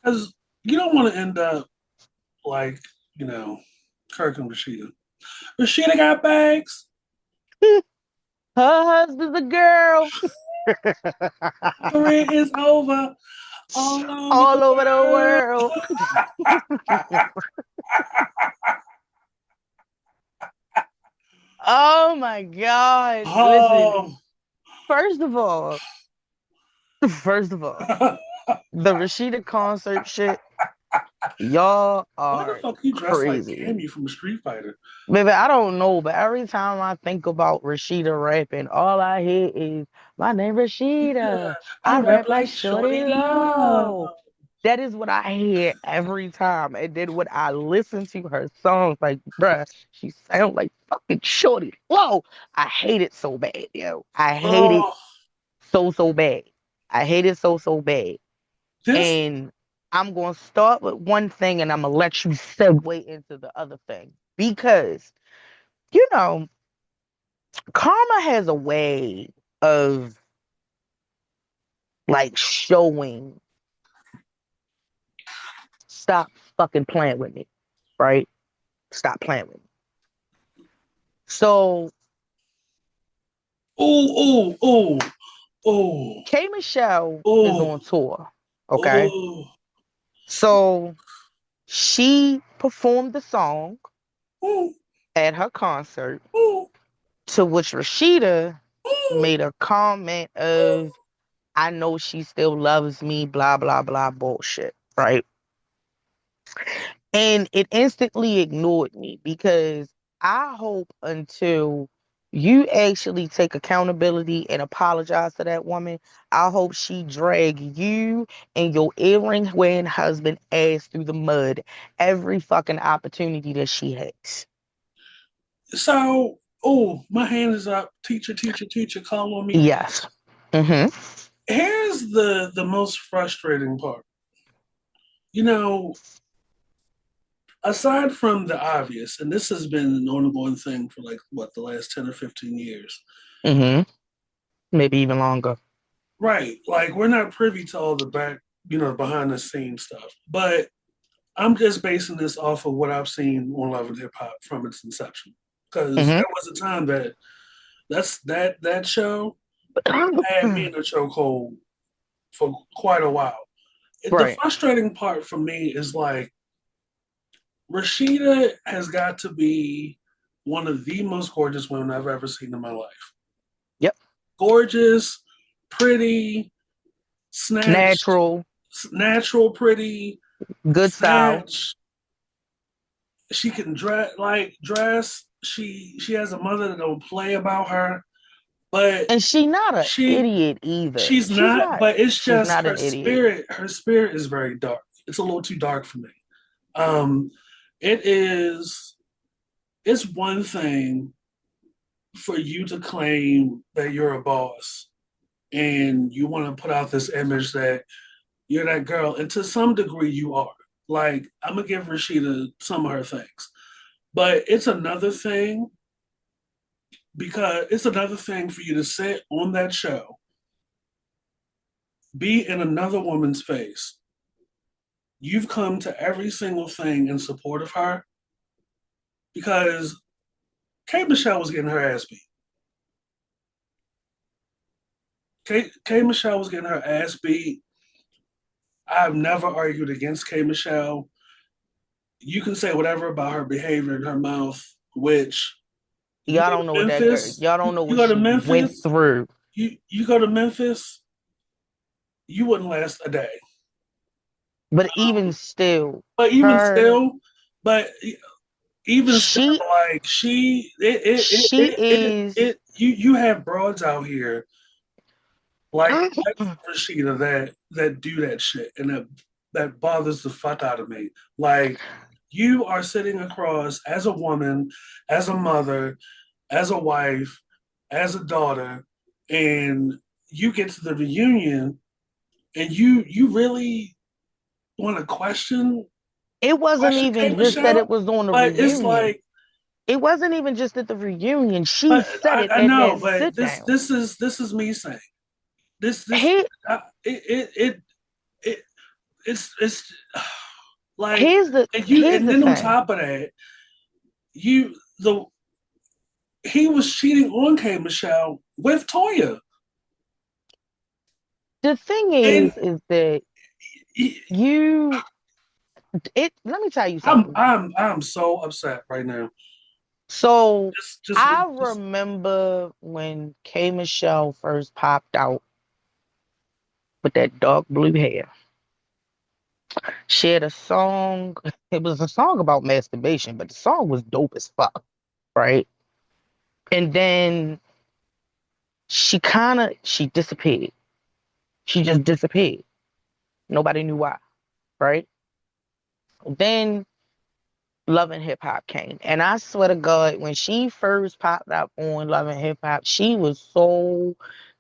you don't want to end up like, you know, Kirk and Rasheeda. Rasheeda got bags. Her husband's a girl Career is over all over the all over the world. world. Oh my God. Listen, Oh. first of all, first of all, the Rasheeda concert shit, y'all Why the are fuck you dressed like crazy. Cammy from Street Fighter? Baby, I don't know, but every time I think about Rasheeda rapping, all I hear is my name Yeah, Rasheeda. I I rap rap like like Shorty Shorty Love. Low. That is what I hear every time. And then when I listen to her songs, like, bruh, she sound like fucking Shorty Low. I hate it so bad, yo. I hate it Oh, so bad. I hate it so bad. this. And I'm going to start with one thing and I'm going to let you segue into the other thing. Because, you know, karma has a way of like showing, stop fucking playing with me, right? Stop playing with me. So Oh, oh, oh, K Michelle is oh, on tour, okay? oh, So she performed the song oh, at her concert, oh, to which Rasheeda oh. made a comment of, I know she still loves me, blah, blah, blah, bullshit, right? And it instantly ignored me because I hope until you actually take accountability and apologize to that woman, I hope she drag you and your earring wearing husband ass through the mud every fucking opportunity that she has. So, oh, my hand is up. Teacher, teacher, teacher, call on me. Yes. Mm-hmm. Here's the most frustrating part. You know, aside from the obvious, and this has been an ongoing thing for like what the last 10 or 15 years, Mm-hmm. Maybe even longer. right? Like we're not privy to all the back, behind the scenes stuff. But I'm just basing this off of what I've seen on Love and Hip Hop from its inception, because Mm-hmm. there was a time that show had me in a chokehold for quite a while. The Right. frustrating part for me is like Rasheeda has got to be one of the most gorgeous women I've ever seen in my life. gorgeous, pretty, snatched, Natural, natural, pretty, good style. snatch. She can dress. She has a mother that don't play about her, but And she not an she idiot either. she's not. But it's She's just not her an idiot. spirit. Her spirit is very dark. It's a little too dark for me. Um, it is. It's one thing for you to claim that you're a boss and you want to put out this image that you're that girl, and to some degree you are. Like, I'm gonna give Rasheeda some of her things, but it's another thing for you to sit on that show, be in another woman's face. You've come to every single thing in support of her because K Michelle was getting her ass beat. K Michelle was getting her ass beat. I've never argued against K Michelle. You can say whatever about her behavior and her mouth, which you Y'all go don't know to what that girl. Memphis, Y'all don't know you what go to she went Memphis, through. you go to Memphis, you wouldn't last a day. But even still, But even her still, but even still, she like she, she is. you have broads out here like Rashida that do that shit, and that bothers the fuck out of me. Like, you are sitting across as a woman, as a mother, as a wife, as a daughter, and you get to the reunion, and you really want to It wasn't question K even just that it Michelle, was on the but it's reunion. like, It wasn't even just at the reunion. She but said it I at know, that but sit this down. this is this is me saying this Here, it it's like, here's and the then on thing. top of that, you the he was cheating on K Michelle with Toya, The thing and is that he, you it. Let me tell you I'm something. I'm I'm so upset right now. So Just I just remember when K Michelle first popped out with that dark blue hair. She had a song. It was a song about masturbation, but the song was dope as fuck, right? And then she disappeared. She just disappeared. Nobody knew why, right? Then Love and Hip Hop came. And I swear to God, when she first popped up on Love and Hip Hop, she was so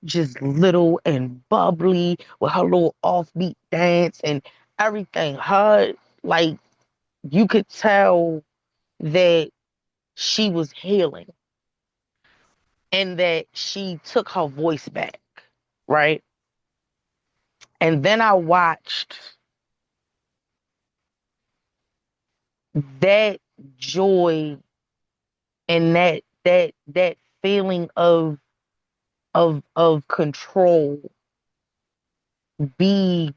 just little and bubbly with her little offbeat dance and everything. Her, like, you could tell that she was healing and that she took her voice back, right? And then I watched that joy and that feeling of control be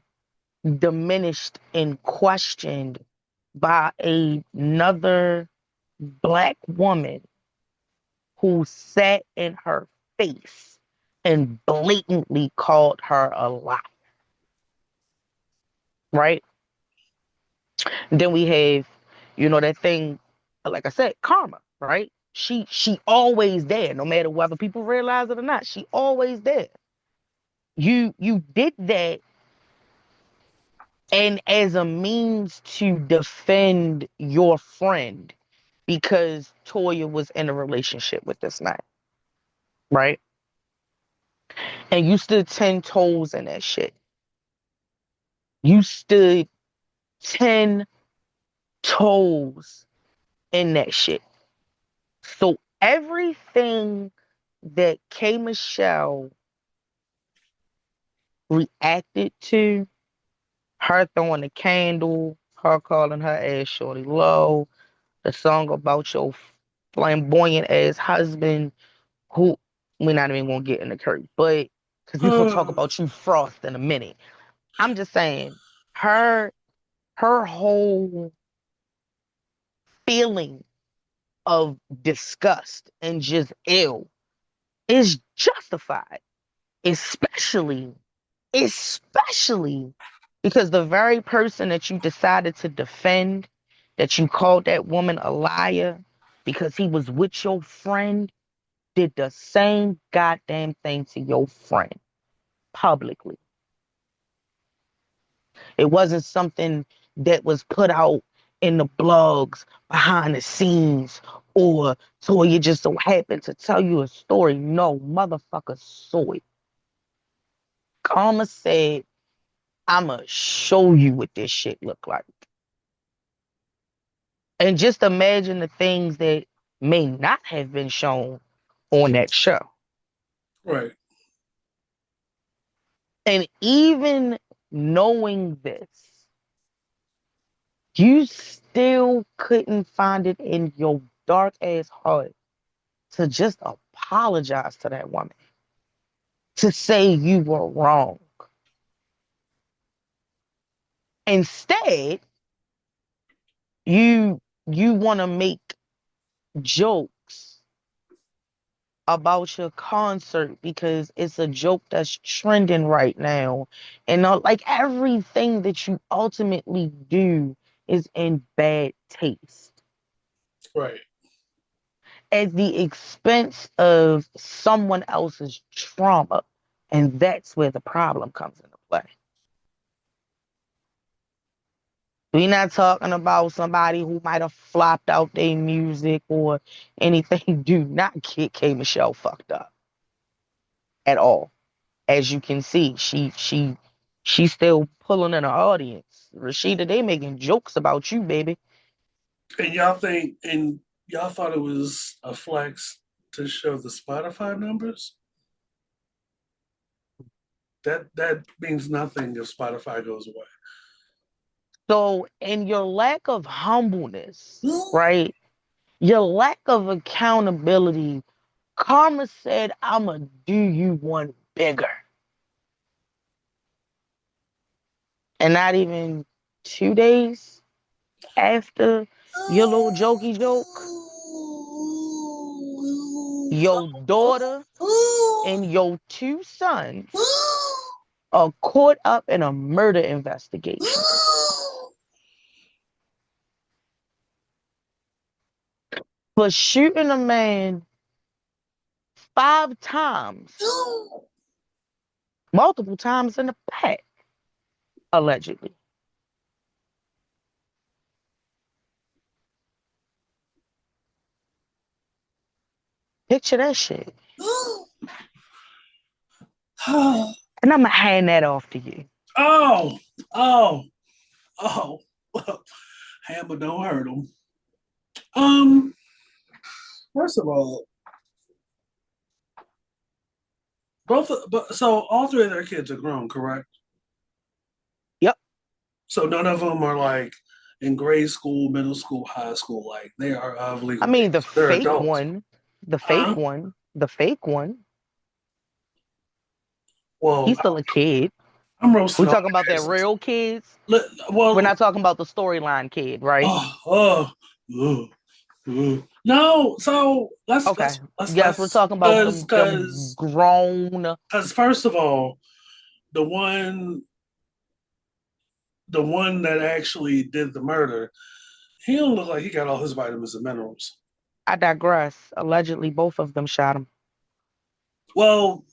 diminished and questioned by another black woman who sat in her face and blatantly called her a lie, right? Then we have, that thing, like I said, karma, right? She always there, no matter whether people realize it or not. She always there. You did that, and as a means to defend your friend because Toya was in a relationship with this man, right? And you stood 10 toes in that shit. You stood 10 toes in that shit. So everything that K Michelle reacted to, her throwing the candle, her calling her ass shorty low, the song about your flamboyant ass husband, who we're not even gonna get into Kirk, but because we're gonna talk about you Frost in a minute. I'm just saying, her her whole feeling of disgust and just ill is justified. especially, especially because the very person that you decided to defend, that you called that woman a liar because he was with your friend, did the same goddamn thing to your friend publicly. It wasn't something that was put out in the blogs behind the scenes or Toya just so happened to tell you a story. No, motherfucker saw it. Karma said, I'ma show you what this shit look like. And just imagine the things that may not have been shown on that show. Right. And even knowing this, you still couldn't find it in your dark ass heart to just apologize to that woman, to say you were wrong. Instead, you you want to make jokes about your concert because it's a joke that's trending right now. And like everything that you ultimately do is in bad taste Right. at the expense of someone else's trauma. And that's where the problem comes into play. We're not talking about somebody who might have flopped out their music or anything. Do not get K Michelle fucked up at all. As you can see, she's still pulling in the audience. Rasheeda, they making jokes about you, baby. And y'all thought it was a flex to show the Spotify numbers? That means nothing if Spotify goes away. So, in your lack of humbleness, right? Your lack of accountability, Karma said, I'ma do you one bigger. And not even 2 days after your little jokey joke, your daughter and your two sons are caught up in a murder investigation for shooting a man 5 times, multiple times in the back, allegedly. Picture that shit. And I'm going to hand that off to you. Oh, oh, oh. Hammer don't hurt him. Um, First of all, but so all three of their kids are grown, correct? Yep. So none of them are like in grade school, middle school, high school. Like they are of I legal mean, age. They're adults. Huh? the fake one, Well, he's still a kid. I'm We're roasting all talking about their their asses. real kids. We're Well, not talking about the storyline kid, right? oh, oh, no. So Okay. Yes, we're let's talking about them because grown. first of all, the one that actually did the murder, he don't look like he got all his vitamins and minerals. I digress. Allegedly, both of them shot him. Well,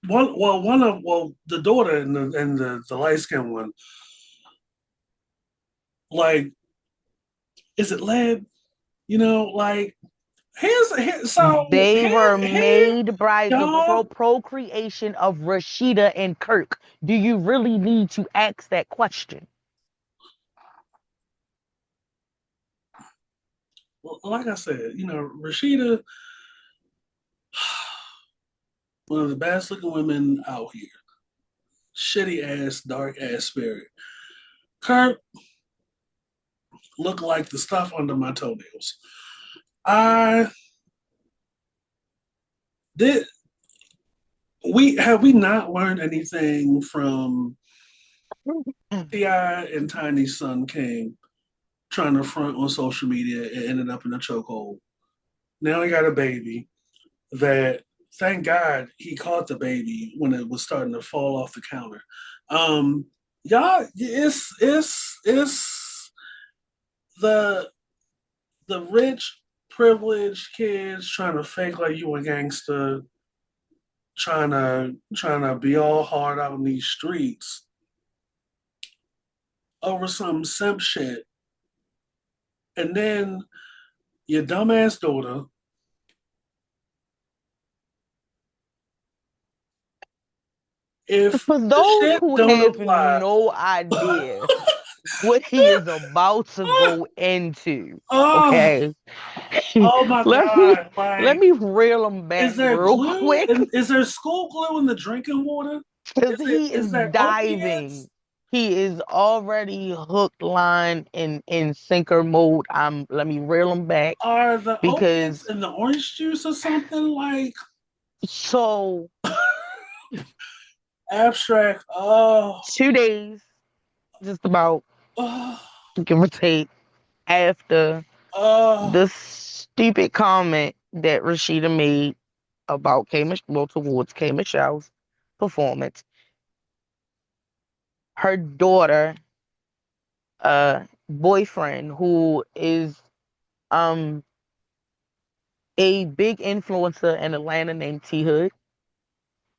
the daughter and the light skinned one, like, is it lead? Like They were here, made by the y'all. procreation of Rasheeda and Kirk. Do you really need to ask that question? Well, like I said, Rasheeda, one of the best looking women out here. Shitty ass, dark ass spirit. Kirk looked like the stuff under my toenails. I did. We not learned anything from Ti and Tiny's son King trying to front on social media and ended up in a chokehold. Now he got a baby that thank God he caught the baby when it was starting to fall off the counter. Um, y'all, it's the rich, privileged kids trying to fake like you a gangster, trying to be all hard out in these streets over some simp shit, and then your dumbass daughter. If For the those shit who don't have apply, no idea what he is about to go into, oh, okay, oh my let me god! let Like, me reel him back is there real glue? quick And is there school glue in the drinking water? because he is Is there diving. opiates? He is already hook, line, and sinker mode. Let me reel him back Are the opiates because in the orange juice or something like so abstract? Oh, 2 days, just about oh, give or take, after oh. the stupid comment that Rasheeda made about towards K Michelle's performance, her daughter, boyfriend, who is um a big influencer in Atlanta named T Hood.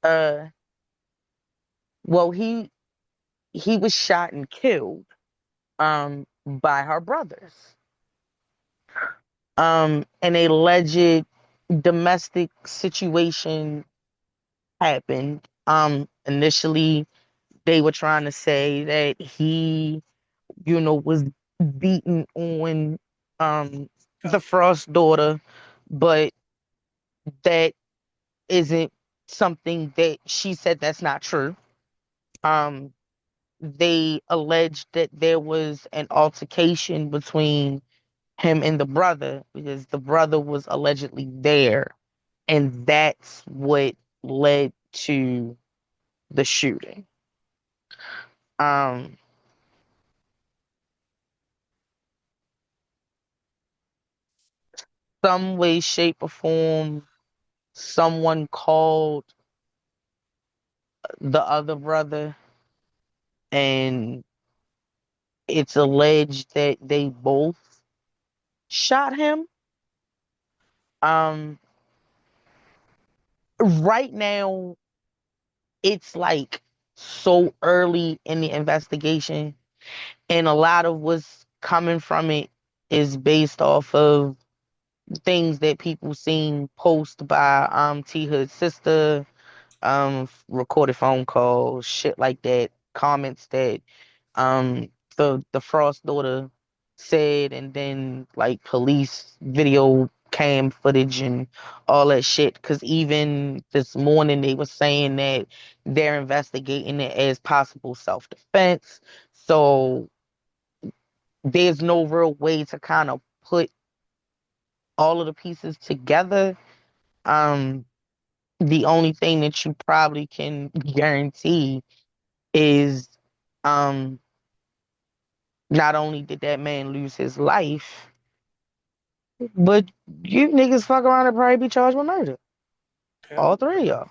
Uh, well, he was shot and killed by her brothers. An alleged domestic situation happened. Initially they were trying to say that he, was beating on the Frost daughter, but that isn't something that she said that's not true. Um, they alleged that there was an altercation between him and the brother because the brother was allegedly there, and that's what led to the shooting. Um, some way, shape, or form, someone called the other brother, and it's alleged that they both shot him. Um, right now, it's like so early in the investigation, and a lot of what's coming from it is based off of things that people seen post by T Hood's sister, recorded phone calls, shit like that, comments that the Frost daughter said, and then like police video cam footage and all that shit. Cause even this morning they were saying that they're investigating it as possible self-defense. So there's no real way to kind of put all of the pieces together. Um, the only thing that you probably can guarantee is um not only did that man lose his life, but you niggas fuck around and probably be charged with murder. All Hell three of yeah. y'all.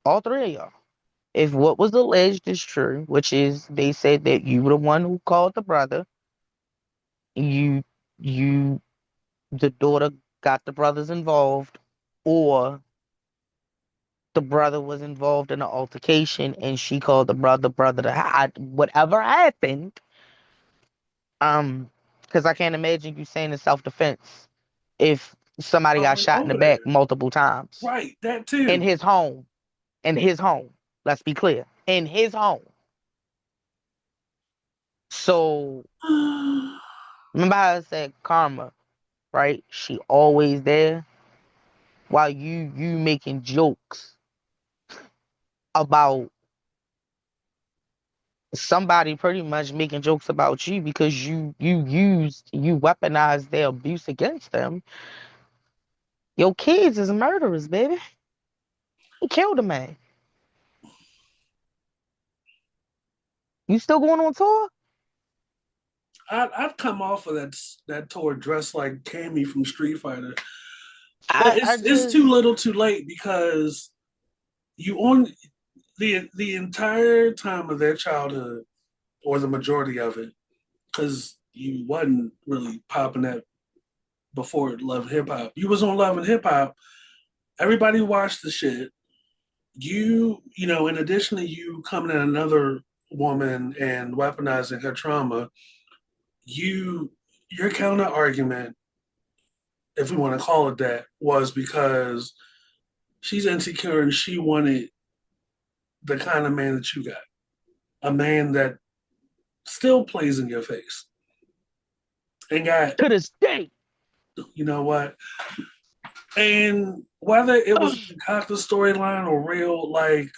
All three of y'all. If what was alleged is true, which is they said that you were the one who called the brother, you you the daughter got the brothers involved, or the brother was involved in an altercation and she called the brother to hide whatever happened. Because I can't imagine you saying in self-defense if somebody got Going shot in the over there. back multiple times Right, that in too. his home. In his home. Let's be clear. In his home. So remember how I said karma, right? She always there while you making jokes about somebody pretty much making jokes about you because you weaponized their abuse against them. Your kids is murderers, baby. He killed a man. You still going on tour? I'd come off of that tour dressed like Cammy from Street Fighter. But I it's too just little, too late because you on the entire time of their childhood, or the majority of it, because you wasn't really popping that before Love and Hip Hop. You was on Love and Hip Hop. Everybody watched the shit. In addition to you coming at another woman and weaponizing her trauma, you your counter argument, if we want to call it that, was because she's insecure and she wanted the kind of man that you got, a man that still plays in your face and got, to this day. you know what? And whether it was a concocted storyline or real, like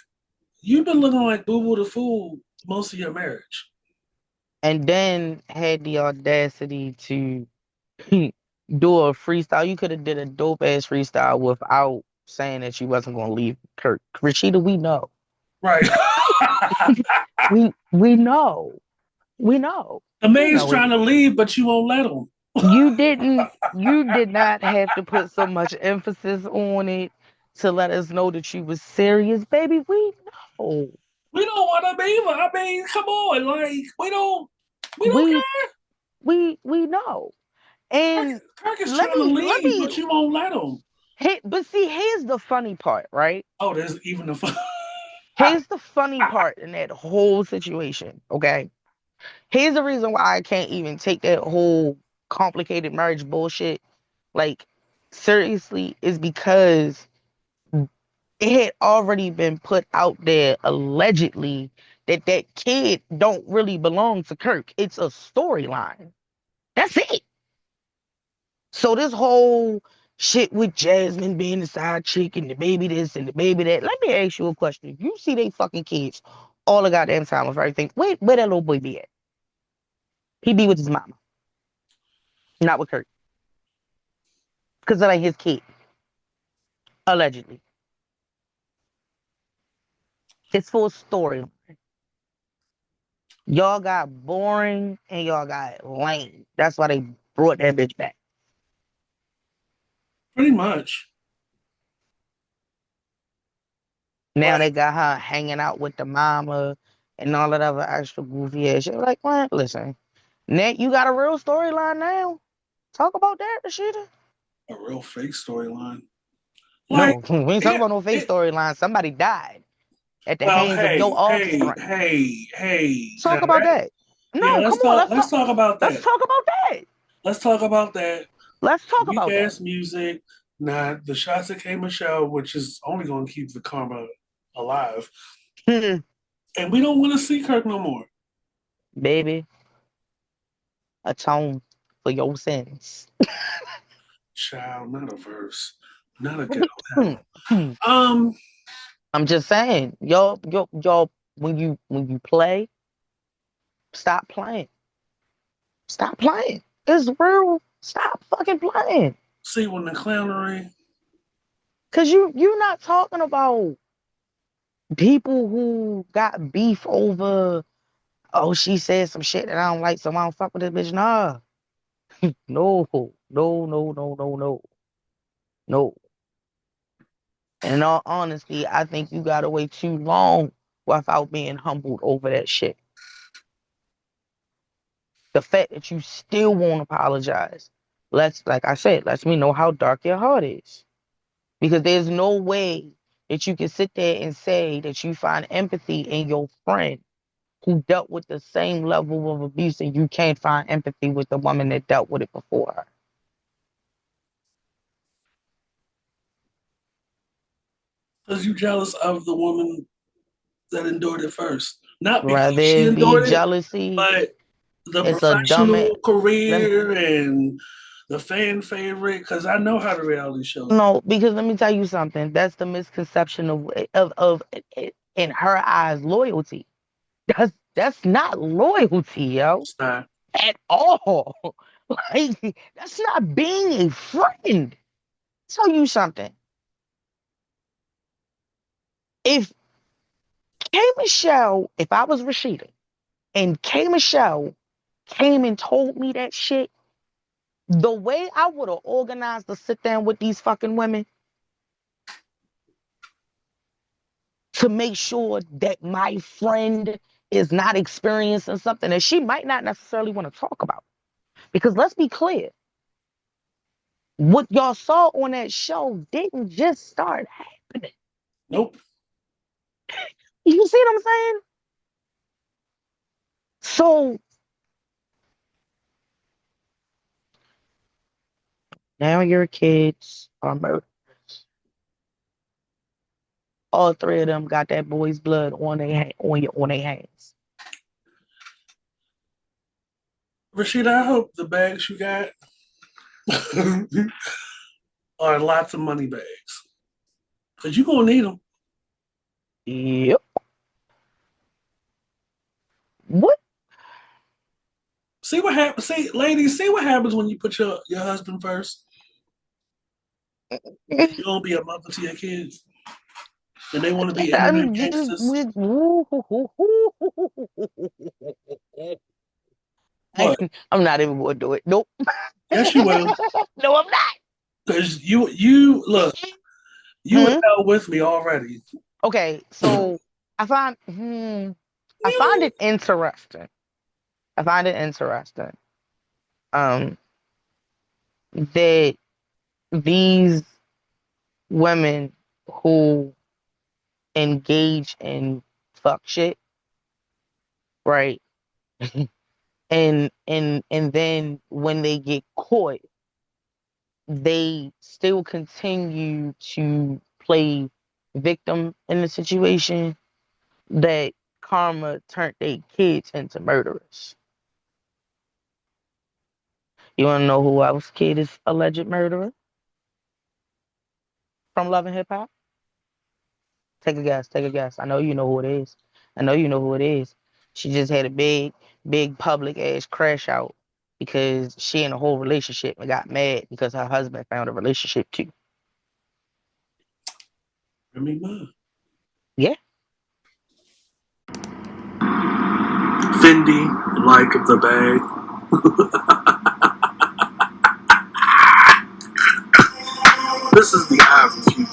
you've been looking like Boo Boo the Fool most of your marriage. And then had the audacity to do a freestyle. You could have did a dope ass freestyle without saying that you wasn't gonna leave Kirk. Rasheeda, we know. Right. We know. We know. The We man's know it. trying to leave, but you won't let him. You did not have to put so much emphasis on it to let us know that you was serious, baby. We know. We don't want him either. I mean, come on, like we don't We care. we know. Kirk, And Kirk is let trying to me let leave, me but you won't let him. but see, here's the funny part, right? Oh, there's even a fun. Here's the funny part in that whole situation, okay? Here's the reason why I can't even take that whole complicated marriage bullshit like seriously is because it had already been put out there allegedly that that kid don't really belong to Kirk. It's a storyline. That's it. So this whole shit with Jasmine being the side chick and the baby this and the baby that. Let me ask you a question. You see they fucking kids all the goddamn time with everything. Where that little boy be at? He be with his mama, not with Kirk. Because that ain't his kid. Allegedly. It's for a story. Y'all got boring and y'all got lame. That's why they brought that bitch back. Pretty much. Now Like they got her hanging out with the mama and all that other extra goofy ass shit. Like, man, listen, Ned, you got a real storyline now. Talk about that, Rasheeda. a real fake storyline. Like No, we ain't talking it, about no fake it. storyline. Somebody died at the Well, hands of your hey, hey, offspring. hey, hey. Let's Now talk about that, that. yeah, No, let's come on, talk. Let's talk about let's that. talk about that. Let's talk about that. Let's talk Weak about that. ass music. Now the shots that came Michelle, which is only going to keep the karma alive, and we don't want to see Kirk no more. Baby, atone for your sins. Child, not a verse, not a ghetto hell. I'm Um, just saying, y'all, when you play, stop playing. Stop playing. It's real. Stop fucking playing. see when the clownery. Cause you not talking about people who got beef over, oh, she said some shit that I don't like, so I don't fuck with this bitch. Nah. No, no, no, no, no, no, no. And in all honesty, I think you got away too long without being humbled over that shit. The fact that you still won't apologize, like I said, lets me know how dark your heart is. Because there's no way that you can sit there and say that you find empathy in your friend who dealt with the same level of abuse and you can't find empathy with the woman that dealt with it before her. Because you jealous of the woman that endured it first. Not because Rather she it be endured it, jealousy, but the it's a dumb. professional Let career and the fan favorite. Because I know how the reality shows. No, because let me tell you something. That's the misconception of in her eyes loyalty. That's not loyalty, yo, It's not. at all. Like that's not being a friend. Tell you something. If if I was Rasheeda and K Michelle came and told me that shit, The way I would have organized to sit down with these fucking women to make sure that my friend is not experiencing something that she might not necessarily want to talk about. Because let's be clear, what y'all saw on that show didn't just start happening. Nope. You see what I'm saying? So now your kids are murderers. All three of them got that boy's blood on their hands. Rasheeda, I hope the bags you got are lots of money bags. Because you're going to need them. Yep. What? See what happens. See, ladies, see what happens when you put your husband first. You don't be a mother to your kids. And they want to be internet gangsters. What? I'm not even going to do it. Nope. Yes, you will. No, I'm not. Because you look, you in hell with me already. Okay, so I find it interesting. I find it interesting that these women who engage in fuck shit, right? and then when they get caught, they still continue to play victim in the situation that karma turned their kids into murderers. You want to know who else kid is alleged murderer from Love and Hip Hop? Take a guess. Take a guess. I know you know who it is. I know you know who it is. She just had a big public ass crash out because she in a whole relationship and got mad because her husband found a relationship too. Remy Ma. Yeah. Fendi, like the bag. This is the average.